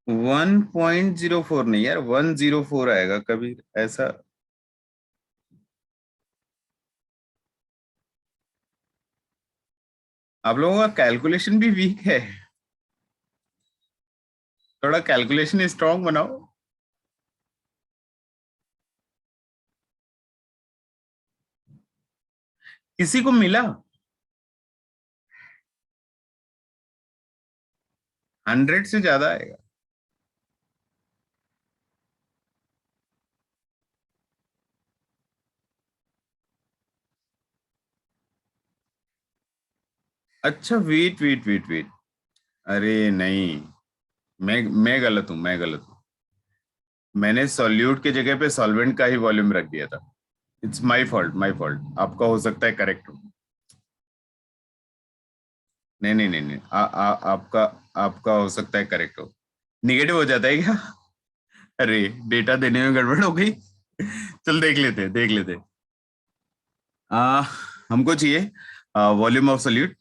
वन 1.04 नहीं यार, 104 आएगा कभी ऐसा. आप लोगों का कैलकुलेशन भी वीक है, थोड़ा कैलकुलेशन स्ट्रांग बनाओ. किसी को मिला? 100 से ज्यादा आएगा. अच्छा वेट वेट वेट वेट, अरे नहीं, मैं गलत हूँ, मैं गलत हूँ। मैंने सॉल्यूट की जगह पे सॉल्वेंट का ही वॉल्यूम रख दिया था। It's my fault, my fault. आपका हो सकता है करेक्ट हो। नहीं नहीं नहीं नहीं, आपका आपका हो सकता है करेक्ट हो। निगेटिव हो जाता है क्या? अरे डेटा देने में गड़बड़ हो गई। चल देख लेते हैं, देख लेते हैं। आ, हमको चाहिए volume of solute.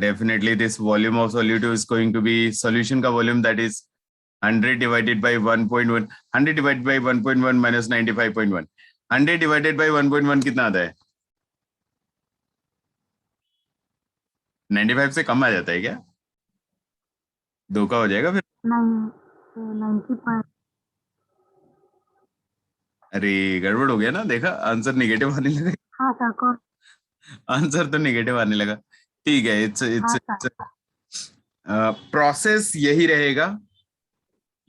Definitely this volume of solute is going to be solution का volume, that is 100 divided by 1.1, 100 divided by 1.1 minus 95.1, 100 divided by 1.1 कितना आता है? 95 से कम आ जाता है क्या? धोखा हो जाएगा फिर। नहीं 90 अरे गड़बड़ हो गया ना, देखा आंसर निगेटिव आने लगा। हाँ सर कौन आंसर तो निगेटिव आने लगा। ठीक है, इट्स हाँ इट्स सर प्रोसेस यही रहेगा,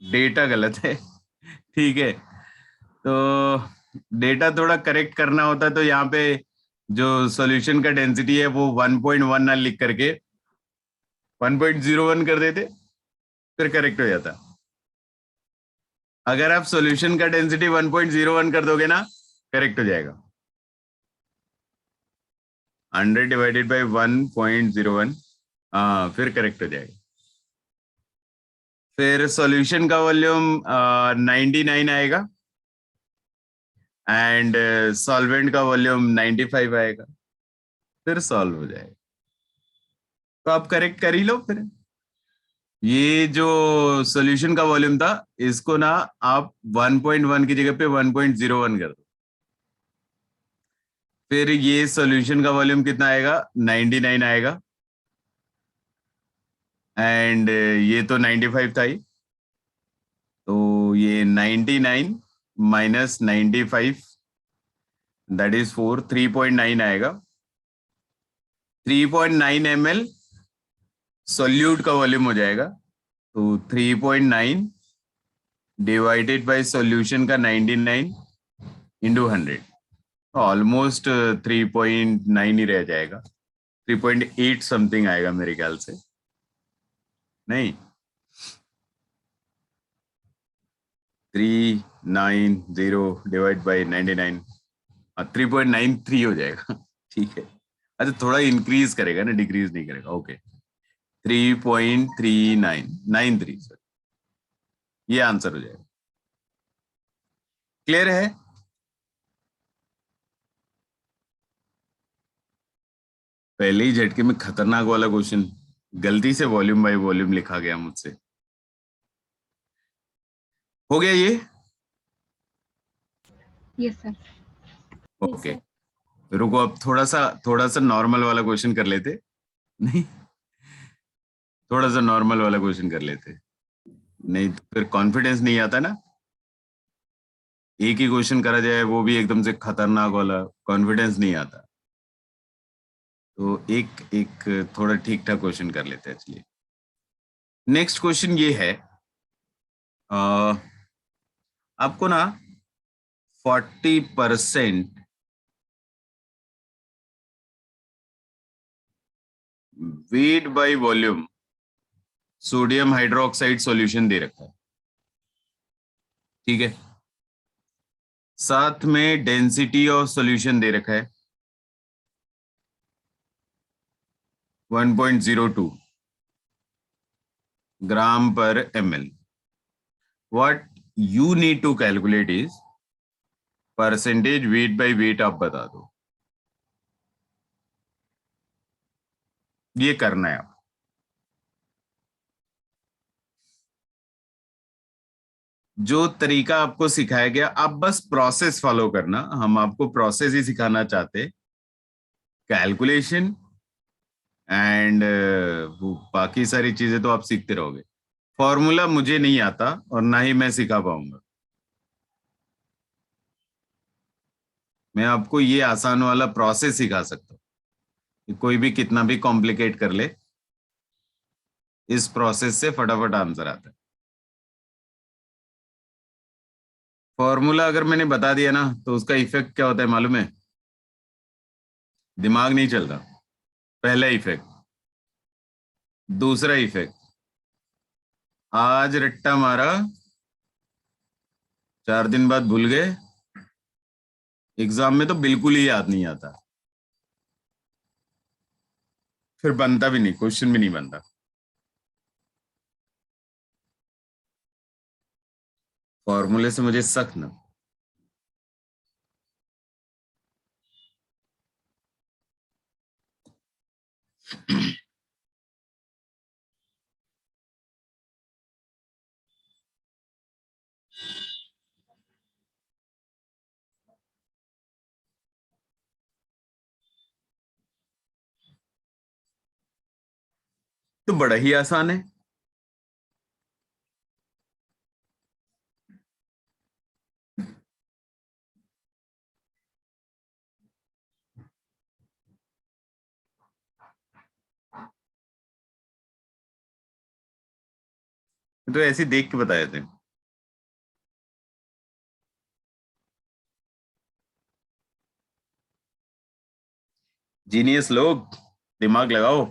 डेटा गलत है। ठीक है, तो डेटा थोड़ा करेक्ट करना होता तो यहाँ पे जो सॉल्यूशन का डेंसिटी है वो 1.1 ना लिख करके 1.01 कर देते, फिर करेक्ट हो जाता। अगर आप सॉल्यूशन का डेंसिटी 1.01 कर दोगे ना, करेक्ट हो जाएगा। 100 डिवाइडेड बाई 1.01, हाँ फिर करेक्ट हो जाएगा। फिर सॉल्यूशन का वॉल्यूम 99 आएगा एंड सॉल्वेंट का वॉल्यूम 95 आएगा, फिर सॉल्व हो जाएगा। तो आप करेक्ट कर ही लो फिर। ये जो सॉल्यूशन का वॉल्यूम था, इसको ना आप 1.1 की जगह पे 1.01 कर दो। फिर ये सॉल्यूशन का वॉल्यूम कितना आएगा? 99 आएगा एंड ये तो 95 था ही, तो ये 99 माइनस 95, दैट इज 4, 3.9 आएगा। 3.9 ml सोल्यूट का वॉल्यूम हो जाएगा, तो 3.9 डिवाइडेड बाय सॉल्यूशन का 99 इंटू 100, ऑलमोस्ट 3.9 ही रह जाएगा। 3.8 समथिंग आएगा मेरे ख्याल से, नहीं 390 डिवाइड बाई 99, 3.93 हो जाएगा। ठीक है, अच्छा थोड़ा इंक्रीज करेगा ना, डिक्रीज नहीं करेगा। ओके, 3.3993, सर ये आंसर हो जाएगा। क्लियर है? पहले ही झटके में खतरनाक वाला क्वेश्चन, गलती से वॉल्यूम बाय वॉल्यूम लिखा गया मुझसे। हो गया ये? Yes sir Yes, okay, sir. रुको अब थोड़ा सा नॉर्मल वाला क्वेश्चन कर लेते। नहीं, थोड़ा सा नॉर्मल वाला क्वेश्चन कर लेते, नहीं तो फिर कॉन्फिडेंस नहीं आता ना। एक ही क्वेश्चन करा जाए वो भी एकदम से खतरनाक वाला, कॉन्फिडेंस नहीं आता। तो एक एक थोड़ा ठीक ठाक क्वेश्चन कर लेते हैं। चलिए, नेक्स्ट क्वेश्चन ये है, अ, आपको ना 40% weight by volume sodium hydroxide solution दे रखा है, ठीक है। साथ में डेंसिटी ऑफ सॉल्यूशन दे रखा है 1.02 ग्राम पर ml। What you need to calculate is percentage weight by weight, आप बता दो। ये करना है आप। जो तरीका आपको सिखाया गया, आप बस प्रोसेस फॉलो करना, हम आपको प्रोसेस ही सिखाना चाहते। कैलकुलेशन एंड वो बाकी सारी चीजें तो आप सीखते रहोगे। फॉर्मूला मुझे नहीं आता और ना ही मैं सिखा पाऊंगा। मैं आपको ये आसान वाला प्रोसेस सिखा सकता हूँ कि कोई भी कितना भी कॉम्प्लिकेट कर ले, इस प्रोसेस से फटाफट आंसर आता है। फॉर्मूला अगर मैंने बता दिया ना, तो उसका इफेक्ट क्या होता है मालूम है? दिमाग नहीं चलता। पहला इफेक्ट। दूसरा इफेक्ट, आज रट्टा मारा, 4 दिन बाद भूल गए, एग्जाम में तो बिल्कुल ही याद नहीं आता, फिर बनता भी नहीं, क्वेश्चन भी नहीं बनता। फॉर्मूले से मुझे सख्त ना। तो बड़ा ही आसान है। तो ऐसे देख के बताए थे। जीनियस लोग, दिमाग लगाओ।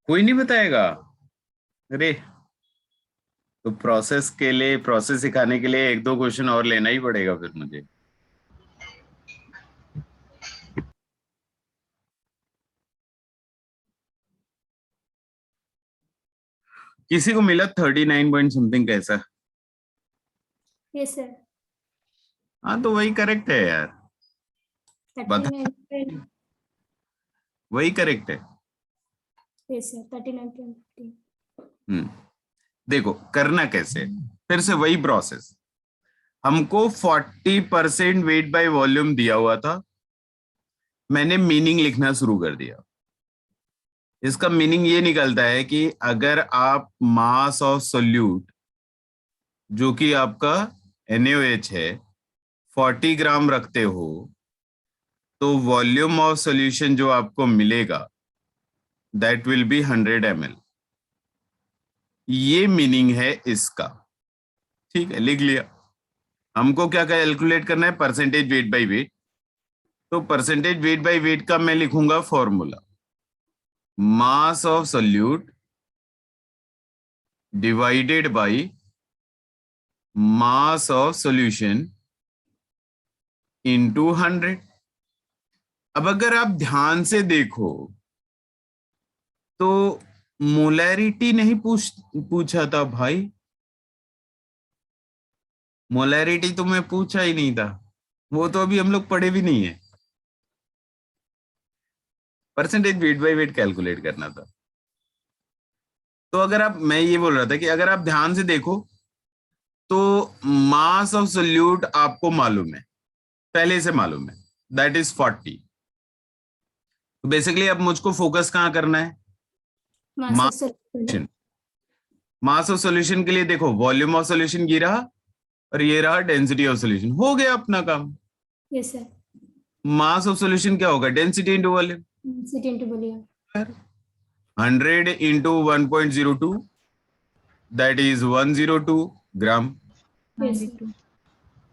कोई नहीं बताएगा? अरे, तो प्रोसेस के लिए, प्रोसेस सिखाने के लिए 1-2 क्वेश्चन और लेना ही पड़ेगा फिर मुझे। किसी को मिला 39 पॉइंट समथिंग कैसा? Yes, sir. हाँ, तो वही करेक्ट है यार, 39. वही करेक्ट है। Yes, sir. 39.15. देखो करना कैसे, फिर से वही प्रोसेस। हमको 40% वेट बाय वॉल्यूम दिया हुआ था, मैंने मीनिंग लिखना शुरू कर दिया। इसका मीनिंग ये निकलता है कि अगर आप मास ऑफ सोल्यूट, जो कि आपका NaOH है, 40 ग्राम रखते हो, तो वॉल्यूम ऑफ सॉल्यूशन जो आपको मिलेगा दैट विल बी 100 ml। ये मीनिंग है इसका। ठीक है, लिख लिया। हमको क्या कैलकुलेट करना है? Percentage weight by wait. तो परसेंटेज वेट बाय वेट का मैं लिखूंगा formula, mass of solute divided by mass of solution into 100। अब अगर आप ध्यान से देखो तो मोलैरिटी नहीं पूछा था भाई, मोलैरिटी तो मैं पूछा ही नहीं था, वो तो अभी हम लोग पढ़े भी नहीं है। Percentage weight by weight calculate करना था। तो अगर आप, मैं ये बोल रहा था कि अगर आप ध्यान से देखो तो मास ऑफ सोल्यूट आपको मालूम है, पहले से मालूम है, दैट इज 40। तो बेसिकली अब मुझको फोकस कहां करना है? Mass of solution. Solution. Mass of solution के लिए देखो, वॉल्यूम ऑफ सॉल्यूशन ये रहा और ये रहा डेंसिटी ऑफ सॉल्यूशन, हो गया अपना काम। Yes, sir. Mass of solution क्या होगा? Density into volume. Density into volume. 100 into 1.02, that is 102 gram. Yes, sir. 92.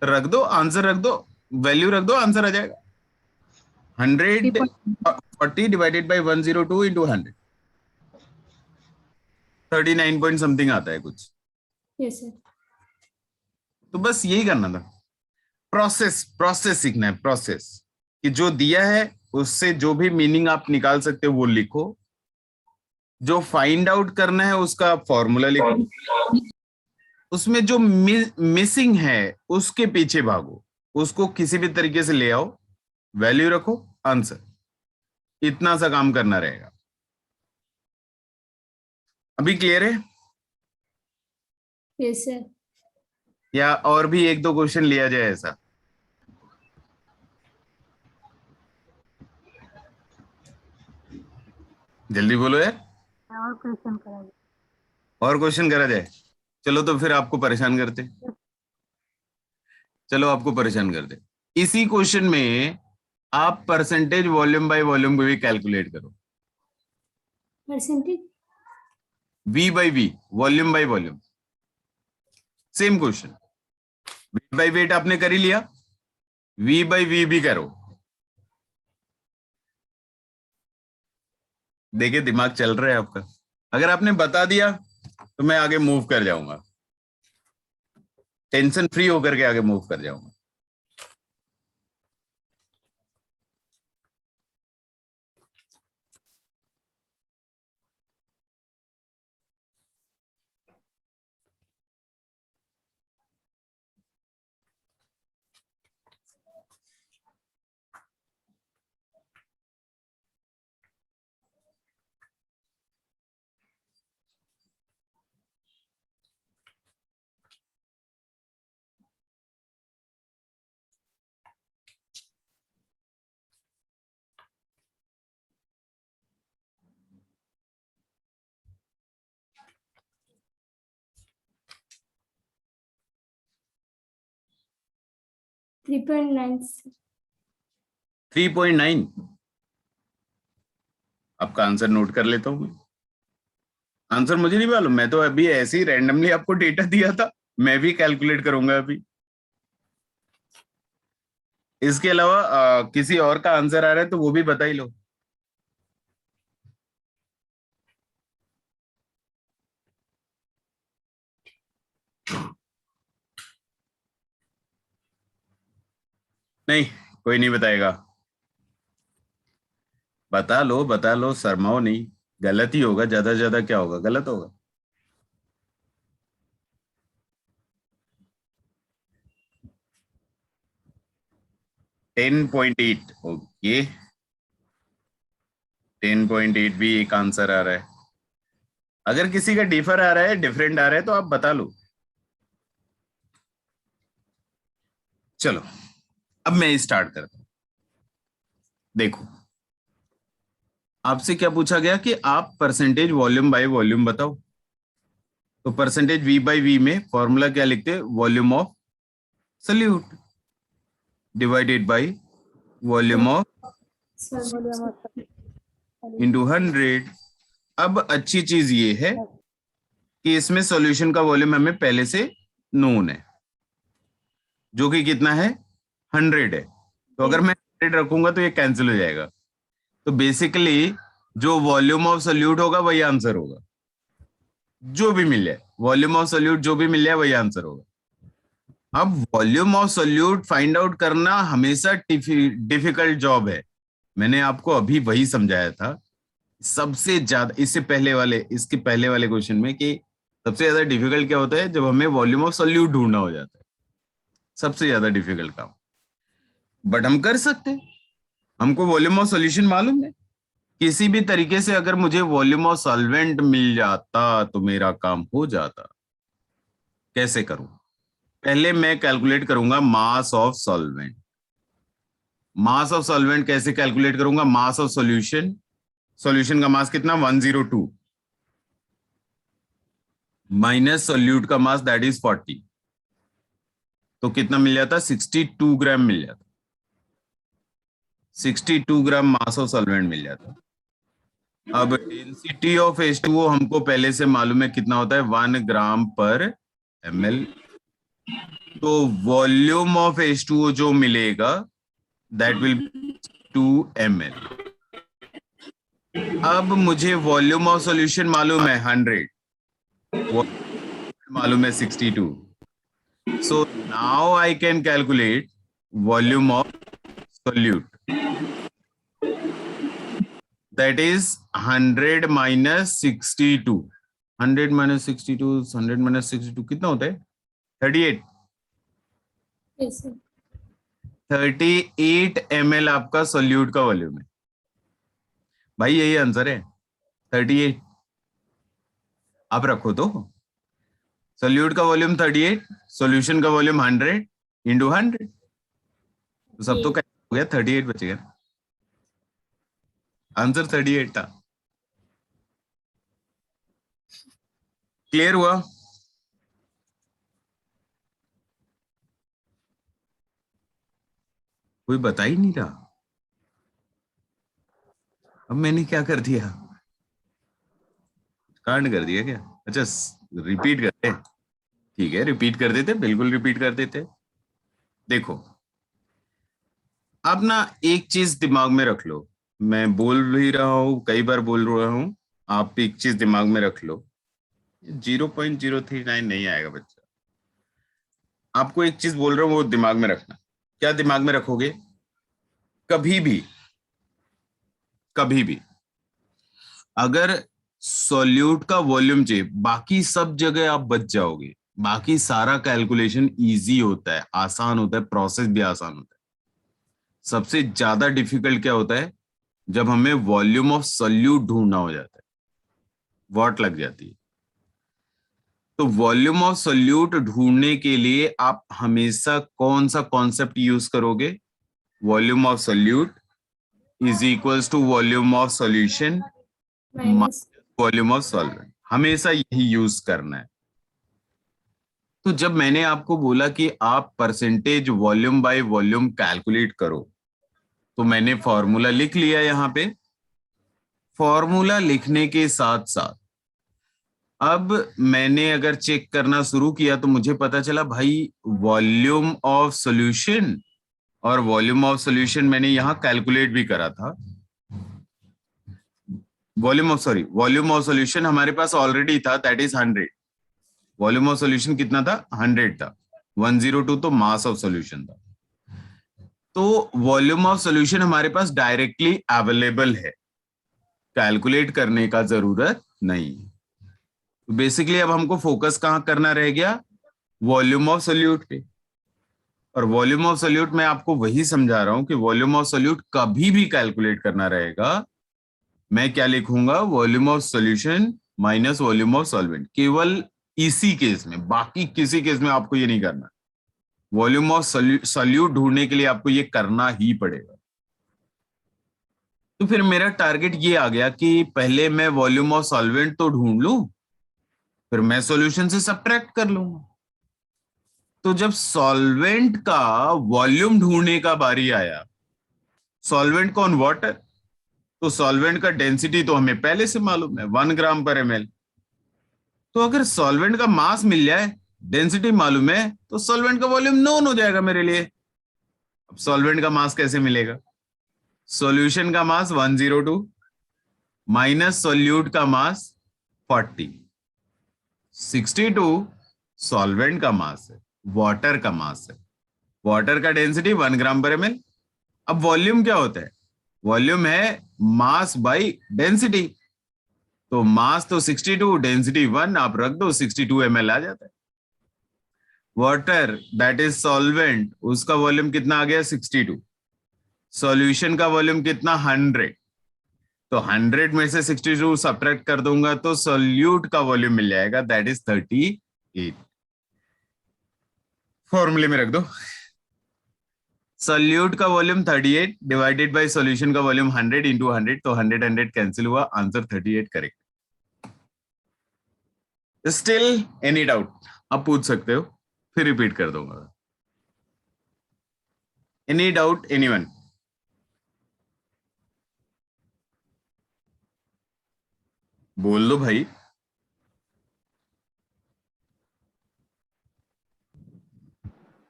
रख दो, आंसर रख दो, वैल्यू रख दो, आंसर आ जाएगा। 140 divided by 102 into 100, 39 point something आता है कुछ। Yes, sir. तो बस यही करना था। प्रोसेस सीखना है, प्रोसेस कि जो दिया है उससे जो भी मीनिंग आप निकाल सकते हो वो लिखो, जो फाइंड आउट करना है उसका फॉर्मूला लिखो, उसमें जो मिसिंग है उसके पीछे भागो, उसको किसी भी तरीके से ले आओ, वैल्यू रखो, आंसर। इतना सा काम करना रहेगा। अभी क्लियर है Yes, sir. या और भी एक दो क्वेश्चन लिया जाए ऐसा? जल्दी बोलो यार, और क्वेश्चन करा जाए। और क्वेश्चन करा जाए। चलो तो फिर आपको परेशान करते, चलो आपको परेशान करते। इसी क्वेश्चन में आप परसेंटेज वॉल्यूम बाय वॉल्यूम भी कैलकुलेट करो। Percentage? V by V, volume by volume, same question. Weight by weight आपने कर ही लिया, वी बाई वी भी करो। देखिए दिमाग चल रहा है आपका। अगर आपने बता दिया तो मैं आगे मूव कर जाऊंगा, टेंशन फ्री होकर के आगे मूव कर जाऊंगा। Three point nine. 3.9 आपका आंसर नोट कर लेता हूं मैं। आंसर मुझे नहीं मालूम, मैं तो अभी ऐसे ही रैंडमली आपको डेटा दिया था, मैं भी कैलकुलेट करूंगा अभी। इसके अलावा किसी और का आंसर आ रहा है तो वो भी बता ही लो। नहीं, कोई नहीं बताएगा। बता लो, शर्माओ नहीं। गलत ही होगा, ज्यादा से ज्यादा क्या होगा, गलत होगा। टेन पॉइंट एट, ओके, 10.8 भी एक आंसर आ रहा है। अगर किसी का डिफर आ रहा है, डिफरेंट आ रहा है तो आप बता लो। चलो अब मैं स्टार्ट करता हूं। देखो, आपसे क्या पूछा गया कि आप परसेंटेज वॉल्यूम बाय वॉल्यूम बताओ। तो परसेंटेज वी बाई वी में फॉर्मूला क्या लिखते हैं, volume of solute divided by volume of into 100। अब अच्छी चीज ये है कि इसमें सॉल्यूशन का वॉल्यूम हमें पहले से नोन है, जो कि कितना है, 100 है। तो अगर मैं 100 रखूंगा तो ये कैंसिल हो जाएगा। तो बेसिकली जो वॉल्यूम ऑफ सॉल्यूट होगा वही आंसर होगा, जो भी मिल जाए, वॉल्यूम ऑफ सॉल्यूट जो भी मिल जाए वही आंसर होगा। अब volume of solute find out करना हमेशा डिफिकल्ट जॉब है। मैंने आपको अभी वही समझाया था सबसे ज्यादा, इसके पहले वाले क्वेश्चन में, कि सबसे ज्यादा डिफिकल्ट क्या होता है, जब हमें वॉल्यूम ऑफ सॉल्यूट ढूंढना हो जाता है, सबसे ज्यादा डिफिकल्ट काम। बट हम कर सकते हैं, हमको वॉल्यूम ऑफ सॉल्यूशन मालूम है। किसी भी तरीके से अगर मुझे वॉल्यूम ऑफ सॉल्वेंट मिल जाता तो मेरा काम हो जाता। कैसे करूं? पहले मैं कैलकुलेट करूंगा मास of solvent. Mass of solvent कैसे कैलकुलेट करूंगा, मास ऑफ सॉल्यूशन, सॉल्यूशन का मास कितना, 102 माइनस सॉल्यूट का मास दैट इज 40, तो कितना मिल जाता, 62 ग्राम मिल जाता। 62 ग्राम मास ऑफ सॉल्वेंट मिल जाता। अब डेंसिटी ऑफ H2O हमको पहले से मालूम है कितना होता है, 1 ग्राम पर ml। तो वॉल्यूम ऑफ H2O जो मिलेगा दैट विल 2 ml। अब मुझे वॉल्यूम ऑफ सॉल्यूशन मालूम है 100, मालूम है 62। So now I can calculate volume of solute, that is 100 minus 62। 100 minus 62, 100 minus 62 कितना होता है? 38। Yes, sir. 38 ml आपका सोल्यूट का वॉल्यूम है भाई, यही आंसर है 38। आप रखो तो सोल्यूट का वॉल्यूम 38, सॉल्यूशन का वॉल्यूम 100 इंटू 100, तो सब तो हो गया, 38 बचेगा। आंसर 38 था। क्लियर हुआ? कोई बता ही नहीं रहा। अब मैंने क्या कर दिया, कांड कर दिया क्या? अच्छा रिपीट करते, ठीक है रिपीट कर देते, बिल्कुल रिपीट कर देते। देखो अब ना एक चीज दिमाग में रख लो, मैं बोल भी रहा हूं, कई बार बोल रहा हूं, आप एक चीज दिमाग में रख लो, 0.039 नहीं आएगा बच्चा। आपको एक चीज बोल रहा हूं वो दिमाग में रखना। क्या दिमाग में रखोगे? कभी भी कभी भी अगर सॉल्यूट का वॉल्यूम चाहिए, बाकी सब जगह आप बच जाओगे, बाकी सारा कैलकुलेशन इजी होता है, आसान होता है, प्रोसेस भी आसान होता है। सबसे ज्यादा डिफिकल्ट क्या होता है? जब हमें वॉल्यूम ऑफ सॉल्यूट ढूंढना हो जाता है, वॉट लग जाती है। तो वॉल्यूम ऑफ सॉल्यूट ढूंढने के लिए आप हमेशा कौन सा कॉन्सेप्ट यूज करोगे? Volume of solute is equals to volume of solution Minus. Volume of solvent, हमेशा यही यूज करना है। तो जब मैंने आपको बोला कि आप percentage volume by volume calculate करो, तो मैंने फॉर्मूला लिख लिया यहां पे। फॉर्मूला लिखने के साथ साथ अब मैंने अगर चेक करना शुरू किया तो मुझे पता चला भाई वॉल्यूम ऑफ सॉल्यूशन और वॉल्यूम ऑफ सॉल्यूशन मैंने यहां कैलकुलेट भी करा था। वॉल्यूम ऑफ सॉल्यूशन हमारे पास ऑलरेडी था, that is 100। Volume of solution कितना था? 100 था। 102 तो मास ऑफ सॉल्यूशन था। तो वॉल्यूम ऑफ सॉल्यूशन हमारे पास डायरेक्टली अवेलेबल है, कैलकुलेट करने का जरूरत नहीं। तो बेसिकली अब हमको फोकस कहां करना रह गया? वॉल्यूम ऑफ सॉल्यूट पे। और वॉल्यूम ऑफ सॉल्यूट मैं आपको वही समझा रहा हूं कि वॉल्यूम ऑफ सॉल्यूट कभी भी कैलकुलेट करना रहेगा, मैं क्या लिखूंगा? Volume of solution minus volume of solvent, केवल इसी केस में, बाकी किसी केस में आपको ये नहीं करना। वॉल्यूम ऑफ सॉल्यूट ढूंढने के लिए आपको ये करना ही पड़ेगा। तो फिर मेरा टारगेट ये आ गया कि पहले मैं वॉल्यूम ऑफ सॉल्वेंट तो ढूंढ लूं, फिर मैं सॉल्यूशन से सब्ट्रैक्ट कर लूंगा। तो जब सॉल्वेंट का वॉल्यूम ढूंढने का बारी आया, सॉल्वेंट कौन? वाटर। तो सॉल्वेंट का डेंसिटी तो हमें पहले से मालूम है, 1 ग्राम पर ml। तो अगर सॉल्वेंट का मास मिल जाए, डेंसिटी मालूम है, तो सॉल्वेंट का वॉल्यूम नोन हो जाएगा मेरे लिए। अब सॉल्वेंट का मास कैसे मिलेगा? सॉल्यूशन का मास 102 माइनस सॉल्यूट का मास 40, 62 सॉल्वेंट का मास है, वाटर का मास है। वाटर का डेंसिटी 1 ग्राम पर ml। अब वॉल्यूम क्या होता है? वॉल्यूम है मास बाई डेंसिटी। तो मास तो 62, डेंसिटी 1, आप रख दो, 62 ml आ जाता है। वाटर दैट इज सॉल्वेंट, उसका वॉल्यूम कितना आ गया? 62। सॉल्यूशन का वॉल्यूम कितना? 100। तो 100 में से 62 सब्ट्रैक्ट कर दूंगा तो सॉल्यूट का वॉल्यूम मिल जाएगा, दैट इज 38। फॉर्मूले में रख दो। सॉल्यूट का वॉल्यूम 38 डिवाइडेड बाय सॉल्यूशन का वॉल्यूम 100 इंटू 100, तो 100 कैंसिल हुआ, answer 38 correct. Still any doubt? आप पूछ सकते हो, फिर रिपीट कर दूंगा। Any doubt anyone? बोल दो भाई।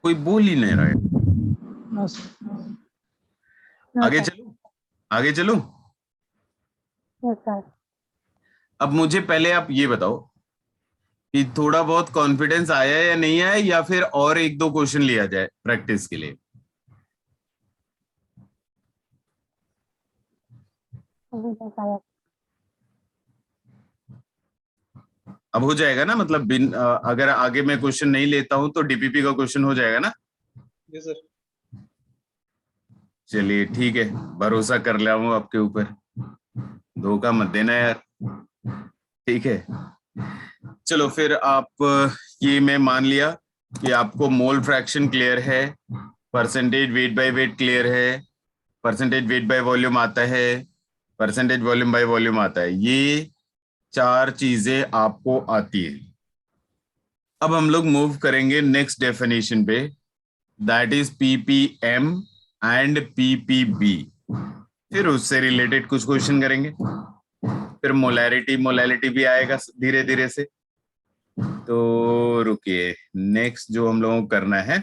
कोई बोल ही नहीं रहा है। No sir. आगे चलूं? आगे चलूं? Yes sir. अब मुझे पहले आप ये बताओ कि थोड़ा बहुत कॉन्फिडेंस आया या नहीं आया, या फिर और एक दो क्वेश्चन लिया जाए प्रैक्टिस के लिए। अभी तक आया। अब हो जाएगा ना, मतलब अगर आगे मैं क्वेश्चन नहीं लेता हूं तो डीपीपी का क्वेश्चन हो जाएगा ना? Yes sir. चलिए ठीक है, भरोसा कर लिया हूं आपके ऊपर, धोखा मत देना यार। ठीक है, चलो फिर आप ये मैं मान लिया कि आपको मोल फ्रैक्शन क्लियर है, percentage weight by wait clear है, परसेंटेज वेट बाय वॉल्यूम आता है, परसेंटेज वॉल्यूम बाय वॉल्यूम आता है, ये चार चीजें आपको आती है। अब हम लोग मूव करेंगे नेक्स्ट डेफिनेशन पे, that is ppm and PPB. फिर उससे रिलेटेड कुछ क्वेश्चन करेंगे, फिर मोलैरिटी मोलैलिटी भी आएगा धीरे धीरे से। तो रुकिए, नेक्स्ट जो हम लोगों को करना है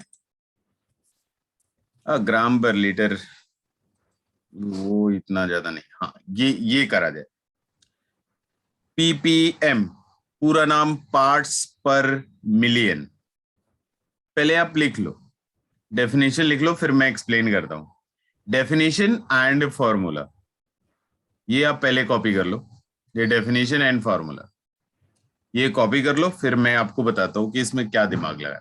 ग्राम पर लीटर, वो इतना ज्यादा नहीं, हाँ ये करा जाए। पीपीएम पूरा नाम पार्ट्स पर मिलियन। पहले आप लिख लो, डेफिनेशन लिख लो, फिर मैं एक्सप्लेन करता हूं। डेफिनेशन एंड फॉर्मूला, ये आप पहले कॉपी कर लो, ये डेफिनेशन एंड फॉर्मूला ये कॉपी कर लो, फिर मैं आपको बताता हूं कि इसमें क्या दिमाग लगा।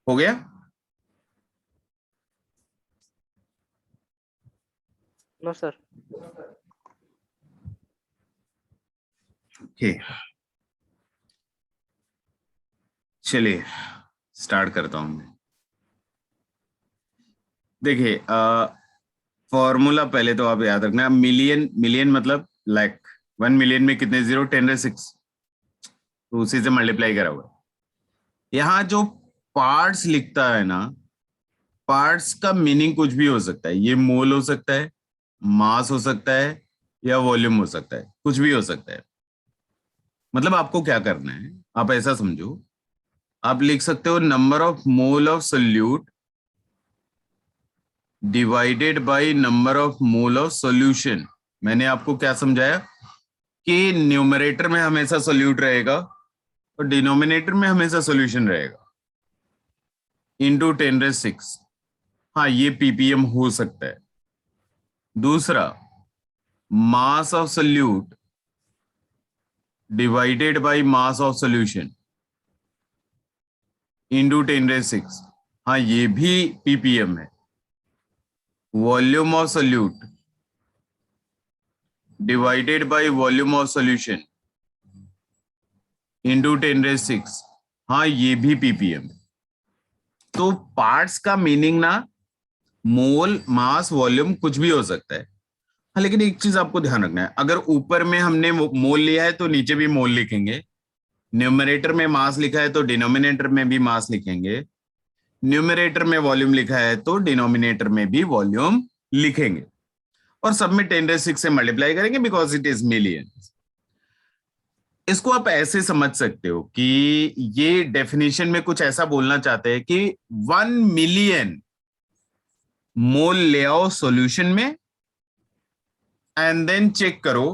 हो गया? No sir. ओके, चलिए स्टार्ट करता हूं मैं। देखिए फॉर्मूला पहले तो आप याद रखना, मिलियन मिलियन मतलब लाख, 1 मिलियन में कितने जीरो, 10⁻⁶, तो उसी से मल्टीप्लाई करा हुआ। यहाँ जो पार्ट्स लिखता है ना, पार्ट्स का मीनिंग कुछ भी हो सकता है, ये मोल हो सकता है, मास हो सकता है, या वॉल्यूम हो सकता है, कुछ भी हो सकता है। मतलब आपको क्या करना है, आप ऐसा समझो, आप लिख सकते हो number of mole of solute divided by number of mole of solution. मैंने आपको क्या समझाया कि न्यूमरेटर में हमेशा सोल्यूट रहेगा और डिनोमिनेटर में हमेशा सॉल्यूशन रहेगा, इंटू 10⁻⁶। हाँ, ये पीपीएम हो सकता है। दूसरा, मास of solute divided by mass of solution into 10⁻⁶। हाँ, ये भी पीपीएम है। Volume of solute divided by volume of solution into 10⁻⁶। हाँ, ये भी पीपीएम है। तो पार्ट्स का मीनिंग ना मोल, मास, वॉल्यूम कुछ भी हो सकता है। हाँ, लेकिन एक चीज आपको ध्यान रखना है, अगर ऊपर में हमने मोल लिया है तो नीचे भी मोल लिखेंगे, न्यूमरेटर में मास लिखा है तो डिनोमिनेटर में भी मास लिखेंगे, न्यूमरेटर में वॉल्यूम लिखा है तो डिनोमिनेटर में भी वॉल्यूम लिखेंगे, और सब में 10⁻⁶ से मल्टीप्लाई करेंगे बिकॉज इट इज मिलियन। इसको आप ऐसे समझ सकते हो कि ये डेफिनेशन में कुछ ऐसा बोलना चाहते हैं कि 1 मिलियन मोल ले आओ सॉल्यूशन में, एंड देन चेक करो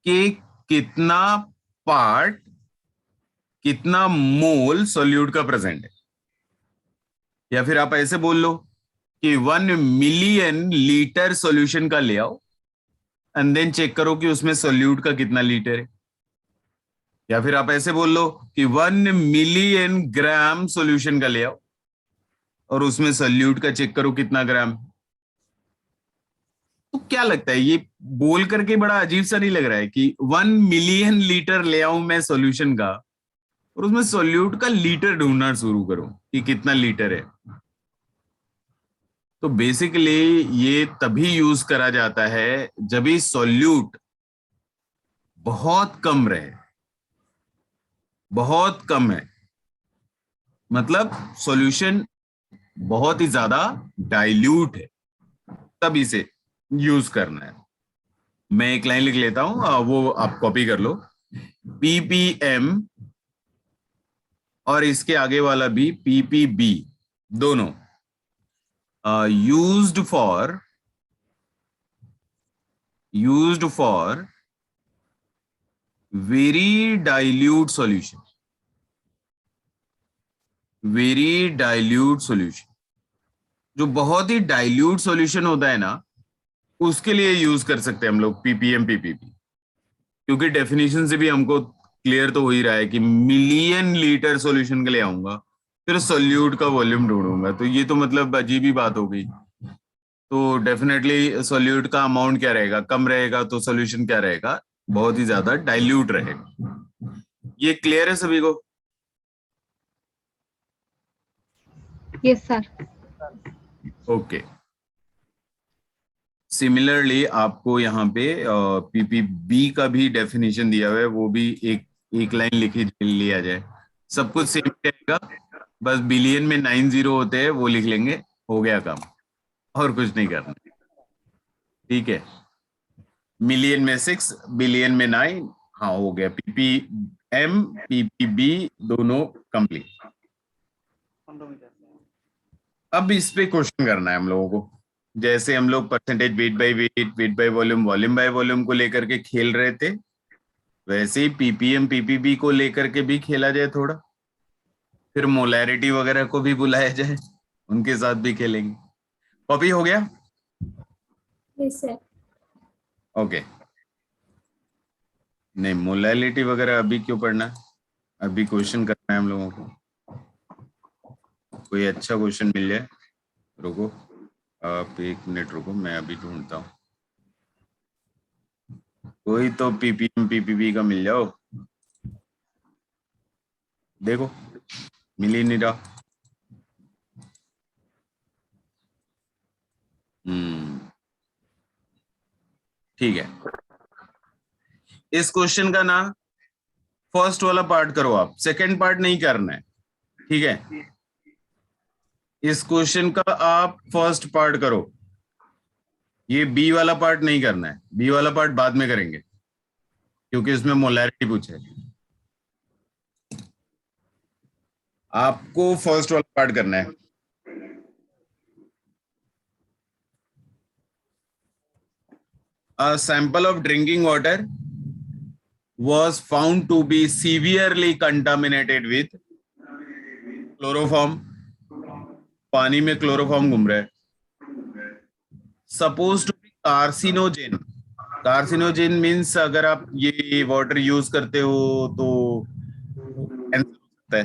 कि कितना पार्ट, कितना मोल सॉल्यूट का प्रेजेंट है। या फिर आप ऐसे बोल लो कि 1 मिलियन लीटर सॉल्यूशन का ले आओ, एंड देन चेक करो कि उसमें सॉल्यूट का कितना लीटर है। या फिर आप ऐसे बोल लो कि 1 मिलियन ग्राम सॉल्यूशन का ले आओ और उसमें सॉल्यूट का चेक करो कितना ग्राम। तो क्या लगता है, ये बोल करके बड़ा अजीब सा नहीं लग रहा है कि 1 मिलियन लीटर ले आऊं मैं सॉल्यूशन का और उसमें सॉल्यूट का लीटर ढूंढना शुरू करूं कि कितना लीटर है। तो बेसिकली ये तभी यूज करा जाता है जब ये सॉल्यूट बहुत कम रहे, बहुत कम है, मतलब सॉल्यूशन बहुत ही ज्यादा डाइल्यूट है, तब इसे यूज करना है। मैं एक लाइन लिख लेता हूं, वो आप कॉपी कर लो। पीपीएम और इसके आगे वाला भी पीपीबी, दोनों used for very dilute solution, very dilute solution. जो बहुत ही डाइल्यूट सॉल्यूशन होता है ना, उसके लिए यूज कर सकते हैं हम लोग पीपीएम पीपीबी, क्योंकि डेफिनेशन से भी हमको क्लियर तो हो ही रहा है कि मिलियन लीटर सॉल्यूशन के लिए आऊंगा फिर सॉल्यूट का वॉल्यूम ढूंढूंगा, तो ये तो मतलब अजीब ही बात हो गई। तो डेफिनेटली सॉल्यूट का अमाउंट क्या रहेगा, कम रहेगा, तो सॉल्यूशन क्या रहेगा, बहुत ही ज्यादा डाइल्यूट रहेगा। ये क्लियर है सभी को? Yes sir. ओके। सिमिलरली आपको यहाँ पे पीपीबी का भी डेफिनेशन दिया हुआ है, वो भी एक एक लाइन लिखी लिया जाए। सब कुछ सेम रहेगा, बस बिलियन में 9 जीरो होते हैं, वो लिख लेंगे, हो गया काम, और कुछ नहीं करना। ठीक है, मिलियन में 6, बिलियन में 9, हाँ हो गया। पीपीएम पीपीबी दोनों कंप्लीट। अब इस पे क्वेश्चन करना है हम लोगों को। जैसे हम लोग percentage weight by wait, wait by volume, volume by volume को लेकर के खेल रहे थे, वैसे ही पीपीएम पीपीबी को लेकर के भी खेला जाए थोड़ा, फिर मोलैरिटी वगैरह को भी बुलाया जाए, उनके साथ भी खेलेंगे। कॉपी हो गया? Yes, sir. ओके। नहीं, मोलैरिटी वगैरह अभी क्यों पढ़ना है, अभी क्वेश्चन करना है हम लोगों को। कोई अच्छा क्वेश्चन मिल जाए, रुको आप 1 मिनट रुको, मैं अभी ढूंढता हूँ। कोई तो पीपीएम पीपीबी का मिल जाओ, देखो मिल ही नहीं रहा। ठीक है, इस क्वेश्चन का ना फर्स्ट वाला पार्ट करो आप, सेकंड पार्ट नहीं करना है, ठीक है? इस क्वेश्चन का आप फर्स्ट पार्ट करो, ये बी वाला पार्ट नहीं करना है, बी वाला पार्ट बाद में करेंगे क्योंकि इसमें मोलैरिटी पूछे। आपको फर्स्ट वाला पार्ट करना है। A sample of drinking water was found to be severely contaminated with chloroform. पानी में क्लोरोफॉर्म घूम रहा है। Suppose to be carcinogen. Carcinogen means अगर आप ये वाटर यूज करते हो तो कैंसर हो सकता है,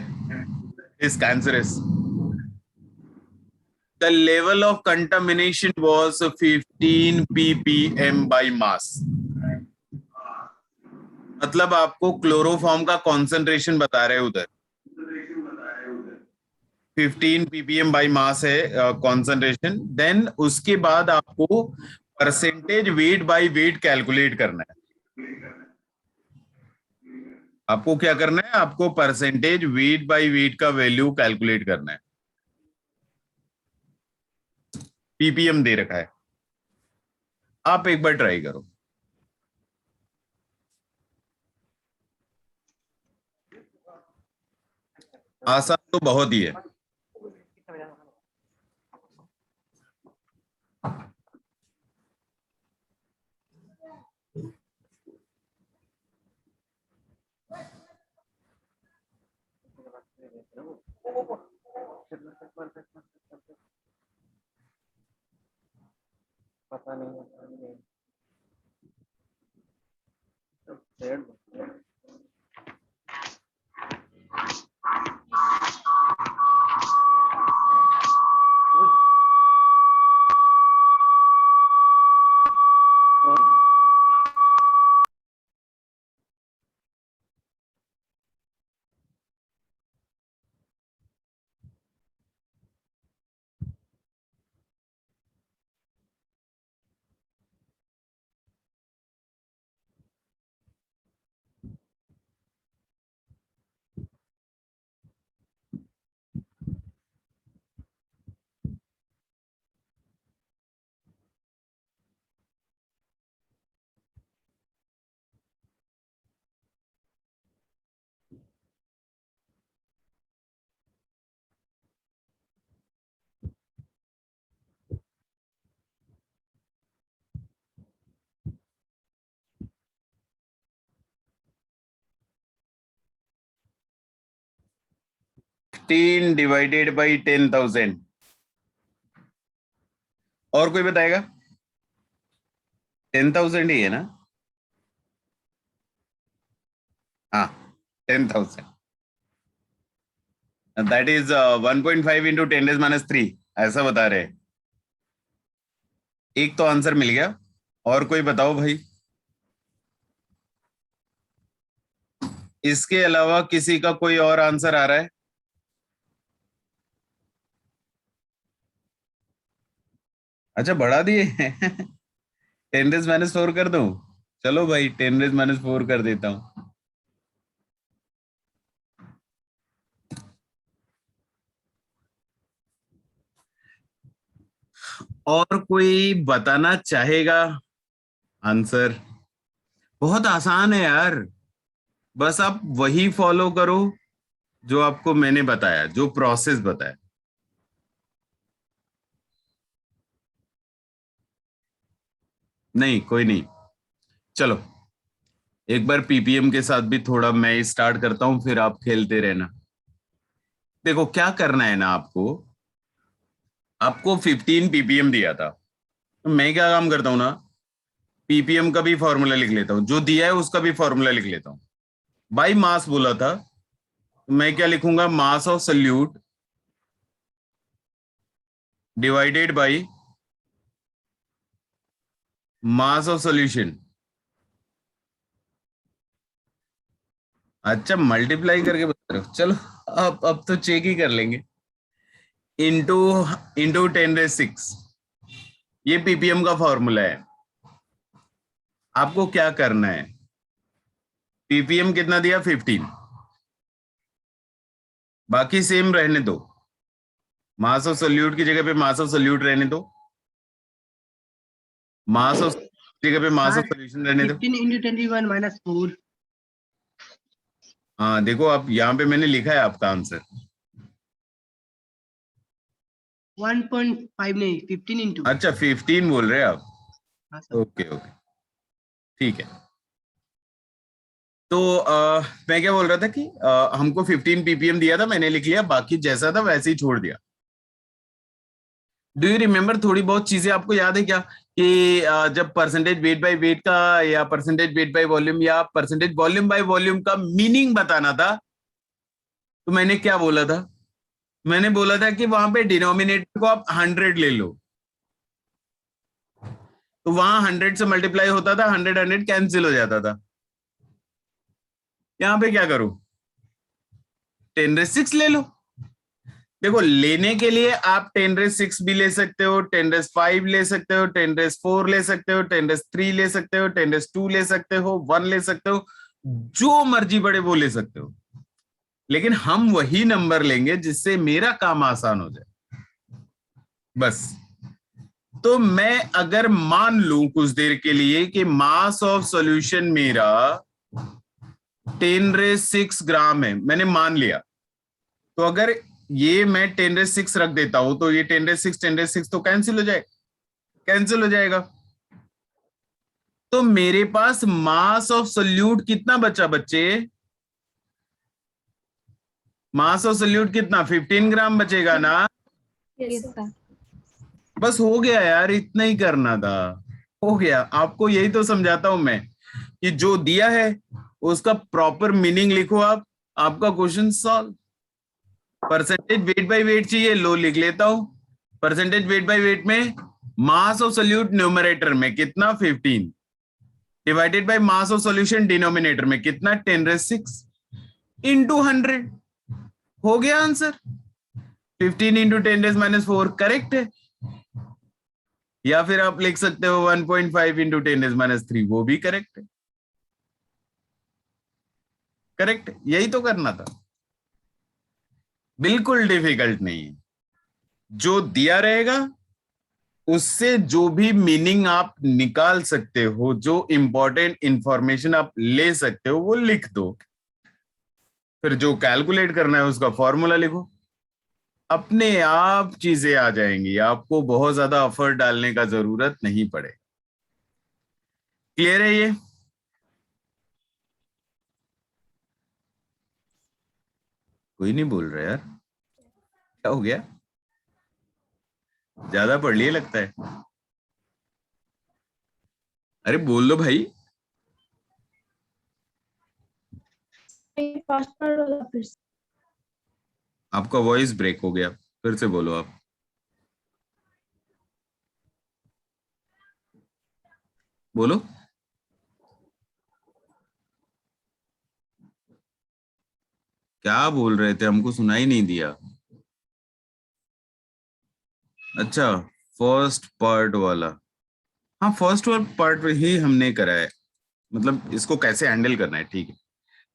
is cancerous. The level of contamination was 15 ppm by mass. मतलब आपको क्लोरोफॉर्म का कॉन्सेंट्रेशन बता रहे हैं उधर, 15 ppm बाई मास है कॉन्सेंट्रेशन। देन उसके बाद आपको percentage weight by weight calculate करना है। आपको क्या करना है, आपको परसेंटेज वेट बाई वेट का वैल्यू कैलकुलेट करना है। पीपीएम दे रखा है, आप एक बार ट्राई करो। आसान तो बहुत ही है। पता नहीं। 15 डिवाइडेड बाई 10,000। और कोई बताएगा? 10,000 ही है ना? हाँ, 10,000। दैट इज 1.5 इंटू 10⁻³ ऐसा बता रहे। एक तो आंसर मिल गया। और कोई बताओ भाई, इसके अलावा किसी का कोई और आंसर आ रहा है? अच्छा, बढ़ा दिए। 10⁻⁴ कर दूं? चलो भाई, 10⁻⁴ कर देता हूं। और कोई बताना चाहेगा आंसर? बहुत आसान है यार, बस आप वही फॉलो करो जो आपको मैंने बताया, जो प्रोसेस बताया। नहीं, कोई नहीं। चलो, एक बार पीपीएम के साथ भी थोड़ा मैं स्टार्ट करता हूं, फिर आप खेलते रहना। देखो क्या करना है ना, आपको आपको 15 पीपीएम दिया था, तो मैं क्या काम करता हूं ना, पीपीएम का भी फॉर्मूला लिख लेता हूं, जो दिया है उसका भी फॉर्मूला लिख लेता हूं। बाई मास बोला था, तो मैं क्या लिखूंगा? Mass of solute divided by mass of solution. अच्छा, मल्टीप्लाई करके बता रहे हो? चलो, अब तो चेक ही कर लेंगे। इंटू इंटू 10⁻⁶, ये पीपीएम का फॉर्मूला है। आपको क्या करना है? पीपीएम कितना दिया? 15। बाकी सेम रहने दो, मास ऑफ सोल्यूट की जगह पे मास ऑफ सोल्यूट रहने दो, मास ऑफ जगह पे मास ऑफ सर सोल्यूशन रहने दो। 15 into 21 minus 4 हाँ देखो, आप यहाँ पे मैंने लिखा है आपका आंसर। 1.5 नहीं 15 into। अच्छा, 15 बोल रहे हैं आप? हाँ सर। ओके ओके, ठीक है। तो मैं क्या बोल रहा था कि हमको 15 पीपीएम दिया था, मैंने लिख लिया, बाकी जैसा था वैसे ही छोड़ दिया। Do you remember? थोड़ी बहुत चीजें आपको याद है क्या कि जब परसेंटेज वेट बाय वेट का या परसेंटेज वेट बाय वॉल्यूम या परसेंटेज वॉल्यूम बाय वॉल्यूम का मीनिंग बताना था, तो मैंने क्या बोला था? मैंने बोला था कि वहां पे डिनोमिनेटर को आप 100 ले लो, तो वहां 100 से मल्टीप्लाई होता था, 100 कैंसिल हो जाता था। यहां पे क्या करूं? 10⁻⁶ ले लो। देखो, लेने के लिए आप 10⁻⁶ भी ले सकते हो, 10⁻⁵ ले सकते हो, 10⁻⁴ ले सकते हो, 10⁻³ ले सकते हो, 10⁻² ले सकते हो, 1 ले सकते हो, जो मर्जी बड़े वो ले सकते हो। लेकिन हम वही नंबर लेंगे जिससे मेरा काम आसान हो जाए, बस। तो मैं अगर मान लूं कुछ देर के लिए कि मास ऑफ सॉल्यूशन मेरा 10⁻⁶ ग्राम है, मैंने मान लिया, तो अगर ये मैं 10⁻⁶ रख देता हूं, तो ये 10⁻⁶ तो कैंसिल हो जाए, कैंसिल हो जाएगा। तो मेरे पास मास ऑफ सोल्यूट कितना बचा बच्चे? मास ऑफ सोल्यूट कितना? 15 ग्राम बचेगा ना? Yes, Yes, sir. sir. बस हो गया यार, इतना ही करना था, हो गया। आपको यही तो समझाता हूं मैं कि जो दिया है उसका प्रॉपर मीनिंग लिखो आप, आपका question solve. Percentage weight by wait चाहिए, लो लिख लेता हूं। परसेंटेज वेट बाय वेट में मास ऑफ सोल्यूट न्यूमरेटर में कितना? 15 divided by mass of solution denominator में कितना? 10⁻⁶ इंटू 100। हो गया आंसर। 15 इंटू 10⁻⁴ करेक्ट है। या फिर आप लिख सकते हो 1.5 इंटू 10⁻�3, वो भी करेक्ट है। करेक्ट, यही तो करना था, बिल्कुल डिफिकल्ट नहीं है। जो दिया रहेगा उससे जो भी मीनिंग आप निकाल सकते हो, जो इंपॉर्टेंट इंफॉर्मेशन आप ले सकते हो, वो लिख दो। फिर जो कैलकुलेट करना है उसका फॉर्मूला लिखो, अपने आप चीजें आ जाएंगी, आपको बहुत ज्यादा एफर्ट डालने का जरूरत नहीं पड़े। क्लियर है ये? कोई नहीं बोल रहा यार। क्या हो गया? ज्यादा पढ़ लिए लगता है। अरे बोल लो भाई। आपका वॉइस ब्रेक हो गया, फिर से बोलो आप। बोलो। क्या बोल रहे थे? हमको सुनाई नहीं दिया। अच्छा, फर्स्ट पार्ट वाला। हाँ, फर्स्ट पार्ट ही हमने करा है, मतलब इसको कैसे हैंडल करना है। ठीक है,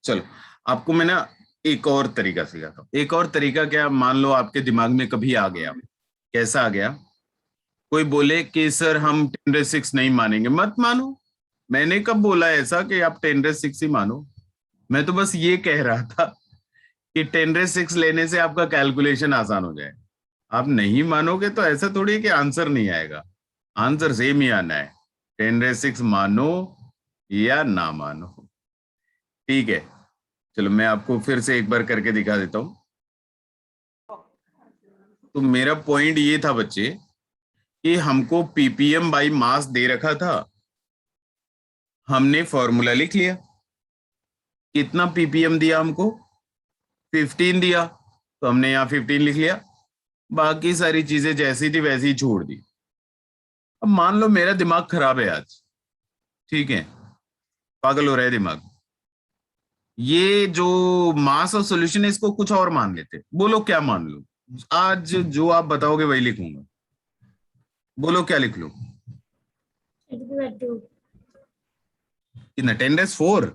चलो आपको मैं ना एक और तरीका सिखाता हूँ। एक और तरीका क्या, मान लो आपके दिमाग में कभी आ गया। कैसा आ गया? कोई बोले कि सर हम 10⁻6 नहीं मानेंगे। मत मानो। मैंने कब बोला ऐसा कि आप 10⁻6 ही मानो? मैं तो बस ये कह रहा था कि 10⁻6 लेने से आपका कैलकुलेशन आसान हो जाए। आप नहीं मानोगे तो ऐसा थोड़ी है कि आंसर नहीं आएगा। आंसर सेम ही आना है, 10⁻6 मानो या ना मानो। ठीक है, चलो मैं आपको फिर से एक बार करके दिखा देता हूं। तो मेरा पॉइंट ये था बच्चे कि हमको पीपीएम बाई मास दे रखा था। हमने फॉर्मूला लिख लिया। कितना पीपीएम दिया हमको? 15 दिया, तो हमने यहाँ 15 लिख लिया। बाकी सारी चीजें जैसी थी वैसी ही छोड़ दी। अब मान लो मेरा दिमाग खराब है आज, ठीक है, पागल हो रहा है दिमाग। ये जो मास और सॉल्यूशन है इसको कुछ और मान लेते। बोलो क्या मान लो? आज जो आप बताओगे वही लिखूंगा। बोलो क्या लिख लो? कितना? 10⁻4?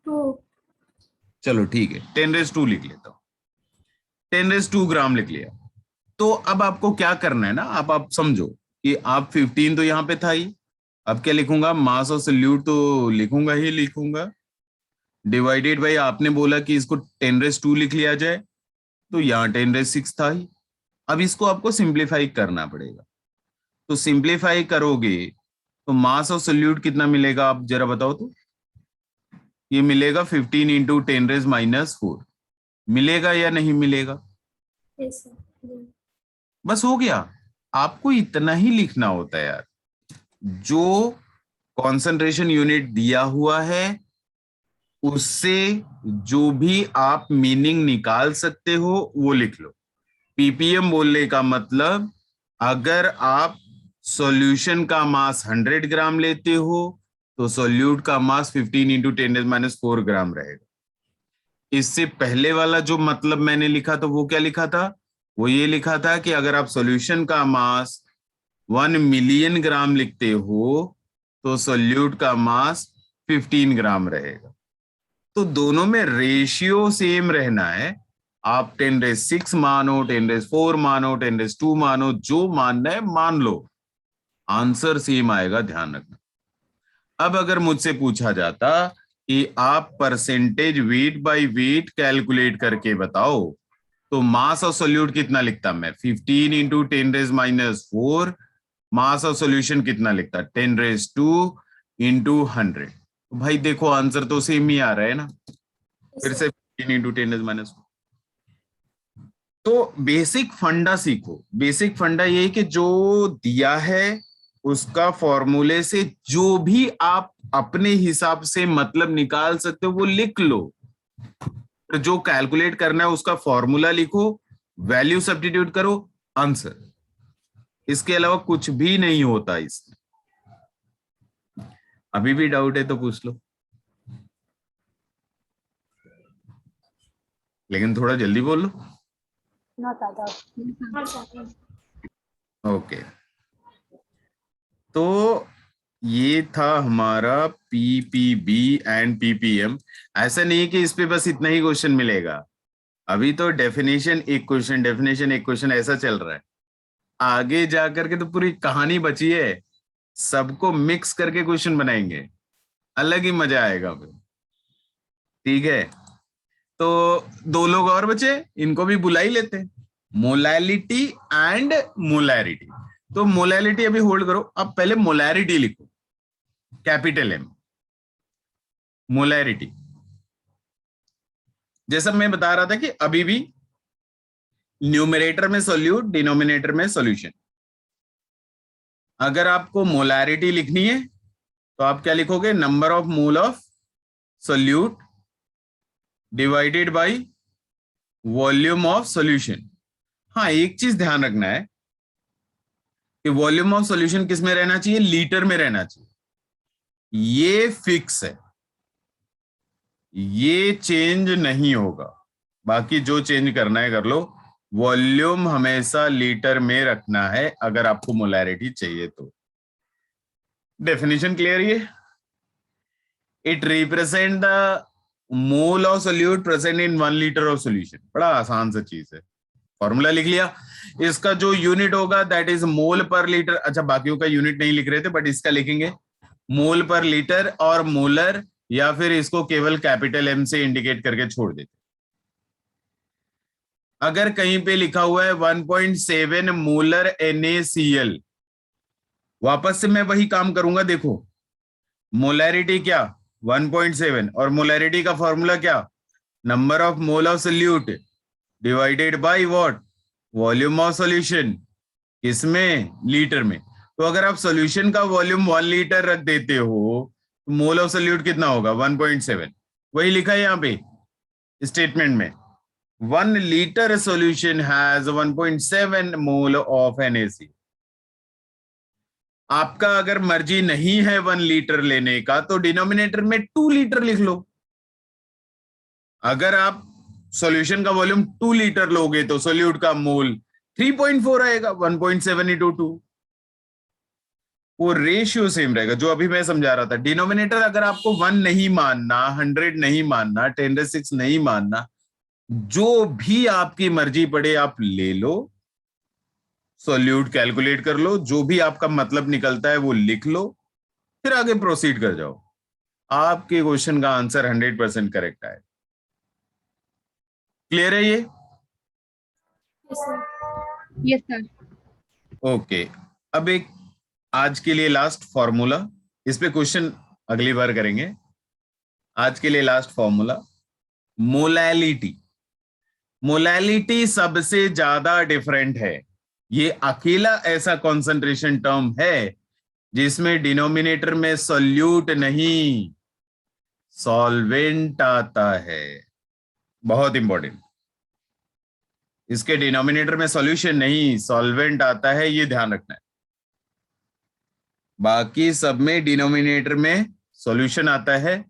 2. चलो ठीक है, 10⁻2 लिख लेता हूँ। 10⁻2 ग्राम लिख लिया। तो अब आपको क्या करना है ना, आप समझो कि आप 15 तो यहाँ पे था ही। अब क्या लिखूंगा? मास और सल्यूट तो लिखूंगा ही लिखूंगा, डिवाइडेड बाई आपने बोला कि इसको 10⁻2 लिख लिया जाए, तो यहाँ 10⁻6 था ही। अब इसको आपको सिंप्लीफाई करना पड़ेगा। तो सिंप्लीफाई करोगे तो मास और सल्यूट कितना मिलेगा? आप जरा बताओ तो। ये मिलेगा 15 इंटू 10⁻⁻4। मिलेगा या नहीं मिलेगा? Yes, sir. Yeah. बस हो गया। आपको इतना ही लिखना होता है यार। जो कॉन्सेंट्रेशन यूनिट दिया हुआ है उससे जो भी आप मीनिंग निकाल सकते हो वो लिख लो। पीपीएम बोलने का मतलब, अगर आप सॉल्यूशन का मास 100 ग्राम लेते हो तो सॉल्यूट का मास 15 इंटू 10⁻⁴ ग्राम रहेगा। इससे पहले वाला जो मतलब मैंने लिखा था वो क्या लिखा था? वो ये लिखा था कि अगर आप सॉल्यूशन का मास 1 मिलियन ग्राम लिखते हो तो सॉल्यूट का मास 15 ग्राम रहेगा। तो दोनों में रेशियो सेम रहना है। आप 10⁻6 मानो, 10⁻4 मानो, 10⁻2 मानो, जो मानना है मान लो, आंसर सेम आएगा, ध्यान रखना। अब अगर मुझसे पूछा जाता कि आप percentage weight by weight calculate करके बताओ, तो मास ऑफ सॉल्यूट कितना लिखता मैं? 15 इंटू 10⁻⁴। मास ऑफ सॉल्यूशन कितना लिखता? 10⁻2 इंटू 100। भाई देखो आंसर तो सेम ही आ रहा है ना। Yes, फिर sir. से 15 इंटू 10⁻⁴। तो बेसिक फंडा सीखो। बेसिक फंडा ये कि जो दिया है उसका फॉर्मूले से जो भी आप अपने हिसाब से मतलब निकाल सकते हो वो लिख लो। तो जो कैलकुलेट करना है उसका फॉर्मूला लिखो, वैल्यू सब्स्टिट्यूट करो, आंसर। इसके अलावा कुछ भी नहीं होता इसमें। अभी भी डाउट है तो पूछ लो, लेकिन थोड़ा जल्दी बोल लो। Not allowed. Not sir. Okay, तो ये था हमारा पीपीबी एंड पीपीएम। ऐसा नहीं कि इस पे बस इतना ही क्वेश्चन मिलेगा। अभी तो डेफिनेशन एक क्वेश्चन, डेफिनेशन एक क्वेश्चन, ऐसा चल रहा है। आगे जाकर के तो पूरी कहानी बची है। सबको मिक्स करके क्वेश्चन बनाएंगे, अलग ही मजा आएगा फिर। ठीक है, तो दो लोग और बचे, इनको भी बुला ही लेते हैं। Molality and molarity. तो मोलैलिटी अभी होल्ड करो, अब पहले मोलैरिटी लिखो, कैपिटल एम। मोलैरिटी, जैसा मैं बता रहा था कि अभी भी न्यूमरेटर में सोल्यूट, डिनोमिनेटर में सॉल्यूशन। अगर आपको मोलैरिटी लिखनी है तो आप क्या लिखोगे, number of mole of solute divided by volume of solution. हाँ, एक चीज ध्यान रखना है कि वॉल्यूम ऑफ सॉल्यूशन किस में रहना चाहिए, लीटर में रहना चाहिए। ये फिक्स है, ये चेंज नहीं होगा। बाकी जो चेंज करना है कर लो, वॉल्यूम हमेशा लीटर में रखना है अगर आपको मोलैरिटी चाहिए तो। डेफिनेशन क्लियर है? It represent the mole of solute present in 1 litre of solution. बड़ा आसान सा चीज है, फॉर्मूला लिख लिया। इसका जो यूनिट होगा दैट इज मोल पर लीटर। अच्छा, बाकियों का यूनिट नहीं लिख रहे थे बट इसका लिखेंगे मोल पर लीटर और मोलर, या फिर इसको केवल कैपिटल एम से इंडिकेट करके छोड़ देते। अगर कहीं पे लिखा हुआ है 1.7 मोलर NaCl, वापस से मैं वही काम करूंगा। देखो, मोलैरिटी क्या 1.7 और मोलैरिटी का फॉर्मूला क्या, number of mole of solute divided by what, volume of solution. किसमें, लीटर में। तो अगर आप सॉल्यूशन का वॉल्यूम 1 लीटर रख देते हो तो मोल ऑफ सोल्यूट कितना होगा, 1.7। वही लिखा है यहाँ पे स्टेटमेंट में, 1 litre solution has 1.7 mole of NaCl। आपका अगर मर्जी नहीं है 1 लीटर लेने का तो डिनोमिनेटर में 2 लीटर लिख लो। अगर आप सॉल्यूशन का वॉल्यूम 2 लीटर लोगे तो सोल्यूट का मोल 3.4 आएगा, 1.7 into 2। वो रेशियो सेम रहेगा जो अभी मैं समझा रहा था। डिनोमिनेटर अगर आपको 1 नहीं मानना, 100 नहीं मानना, 10⁶ नहीं मानना, जो भी आपकी मर्जी पड़े आप ले लो, सोल्यूट कैलकुलेट कर लो, जो भी आपका मतलब निकलता है वो लिख लो, फिर आगे प्रोसीड कर जाओ। आपके क्वेश्चन का आंसर 100% करेक्ट आए। क्लियर है ये? Yes, sir. Yes, sir. Okay, अब एक आज के लिए लास्ट फॉर्मूला, इस पे क्वेश्चन अगली बार करेंगे। आज के लिए लास्ट फॉर्मूला, मोलैलिटी। मोलैलिटी सबसे ज्यादा डिफरेंट है। ये अकेला ऐसा कॉन्सेंट्रेशन टर्म है जिसमें डिनोमिनेटर में सोल्यूट नहीं सॉल्वेंट आता है। बहुत इंपॉर्टेंट, इसके डिनोमिनेटर में सॉल्यूशन नहीं सॉल्वेंट आता है, ये ध्यान रखना है। बाकी सब में डिनोमिनेटर में सॉल्यूशन आता है,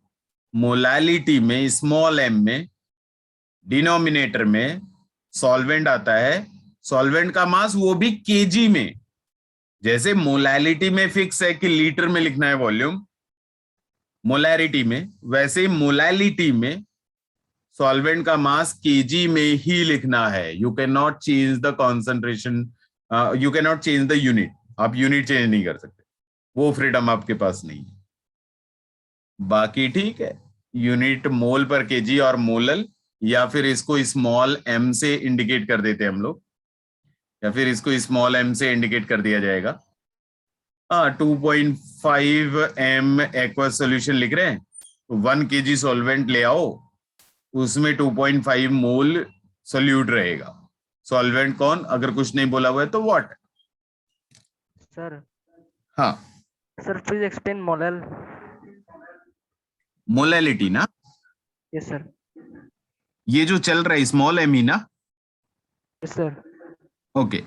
मोलैलिटी में स्मॉल m में डिनोमिनेटर में सॉल्वेंट आता है। सॉल्वेंट का मास वो भी केजी में। जैसे मोलैलिटी में फिक्स है कि लीटर में लिखना है वॉल्यूम मोलैरिटी में, वैसे मोलैलिटी में सॉल्वेंट का मास केजी में ही लिखना है। You can not change the concentration, you can not change the unit. आप यूनिट चेंज नहीं कर सकते, वो फ्रीडम आपके पास नहीं है। बाकी ठीक है, यूनिट मोल पर केजी और मोलल, या फिर इसको स्मॉल m से इंडिकेट कर देते हैं हम लोग, या फिर इसको स्मॉल m से इंडिकेट कर दिया जाएगा। 2.5 m एक्वस सॉल्यूशन लिख रहे हैं तो 1 kg सॉल्वेंट ले आओ, उसमें 2.5 मोल सोल्यूट रहेगा। सॉल्वेंट कौन, अगर कुछ नहीं बोला हुआ है तो व्हाट। सर हाँ, sir please explain molal. Molality ना, यस सर। ये जो चल रहा है स्मॉल m ही ना। Yes sir. ओके,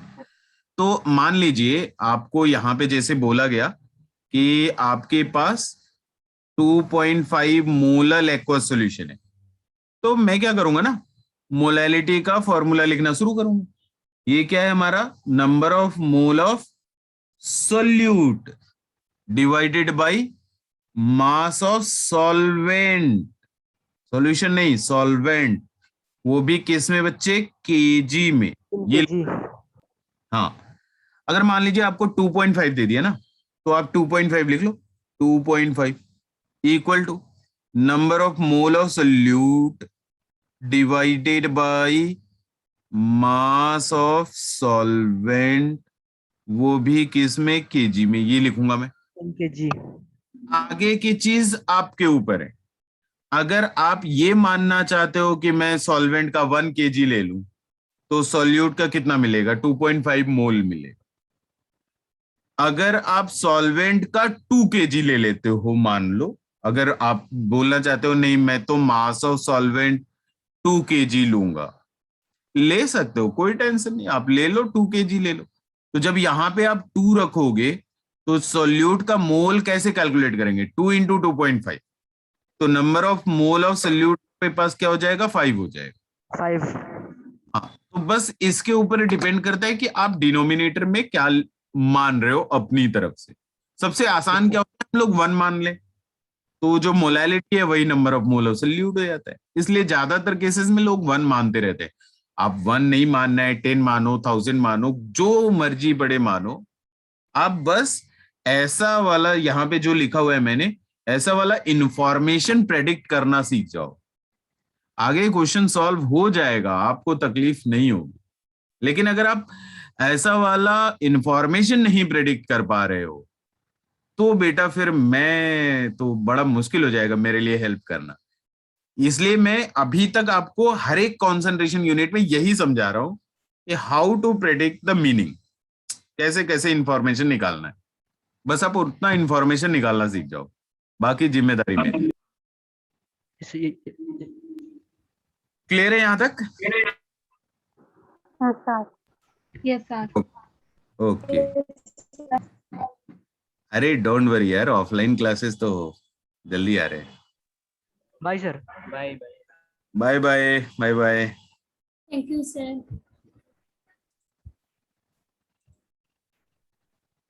तो मान लीजिए आपको यहां पे जैसे बोला गया कि आपके पास 2.5 मोलल एक्वस सॉल्यूशन है, तो मैं क्या करूंगा ना, मोलैलिटी का फॉर्मूला लिखना शुरू करूंगा। ये क्या है हमारा, number of mole of solute divided by mass of solvent. Solution नहीं सॉल्वेंट, वो भी किस में बच्चे, केजी में। ये जी। हाँ, अगर मान लीजिए आपको 2.5 दे दिया ना, तो आप 2.5 लिख लो। 2.5 equal to number of mole of solute divided by mass of solvent, वो भी किस में, केजी में। ये लिखूंगा मैं। जी। आगे की चीज आपके ऊपर है। अगर आप ये मानना चाहते हो कि मैं सॉल्वेंट का 1 kg ले लूं तो सॉल्यूट का कितना मिलेगा? 2.5 मोल मिलेगा। अगर आप सॉल्वेंट का 2 kg ले लेते हो, मान लो, अगर आप बोलना चाहते हो नहीं मैं तो मास ऑफ सॉल्वेंट 2 kg लूंगा, ले सकते हो, कोई टेंशन नहीं, आप ले लो 2 kg ले लो। तो जब यहां पे आप 2 रखोगे तो सॉल्यूट का मोल कैसे कैलकुलेट करेंगे? 2 इंटू 2.5, तो number of mole of solute के पास क्या हो जाएगा? 5 हो जाएगा। 5। हाँ, तो बस इसके ऊपर डिपेंड करता है कि आप डिनोमिनेटर में क्या मान रहे हो अपनी तरफ से। सबसे आसान क्या होता है, हम लोग 1 मान लें, तो जो मोलैलिटी है वही number of mole of solute हो जाता है। इसलिए ज्यादातर केसेस में लोग 1 मानते रहते हैं। आप 1 नहीं मानना है, 10 मानो, 1000 मानो, जो मर्जी बड़े मानो, आप बस ऐसा वाला यहाँ पे जो लिखा हुआ है मैंने, ऐसा वाला इंफॉर्मेशन प्रेडिक्ट करना सीख जाओ, आगे क्वेश्चन सॉल्व हो जाएगा, आपको तकलीफ नहीं होगी। लेकिन अगर आप ऐसा वाला इंफॉर्मेशन नहीं प्रेडिक्ट कर पा रहे हो तो बेटा फिर मैं तो बड़ा मुश्किल हो जाएगा मेरे लिए हेल्प करना। इसलिए मैं अभी तक आपको हर एक कॉन्सेंट्रेशन यूनिट में यही समझा रहा हूं कि how to predict the meaning, कैसे कैसे इंफॉर्मेशन निकालना है। बस आप उतना इंफॉर्मेशन निकालना सीख जाओ, बाकी जिम्मेदारी मेरी। क्लियर है यहां तक? Yes, sir. Yes, sir. Okay. अरे डोंट वरी यार, ऑफलाइन क्लासेस तो जल्दी आ रहे हैं। Bye sir. Bye bye bye bye. Thank you, sir.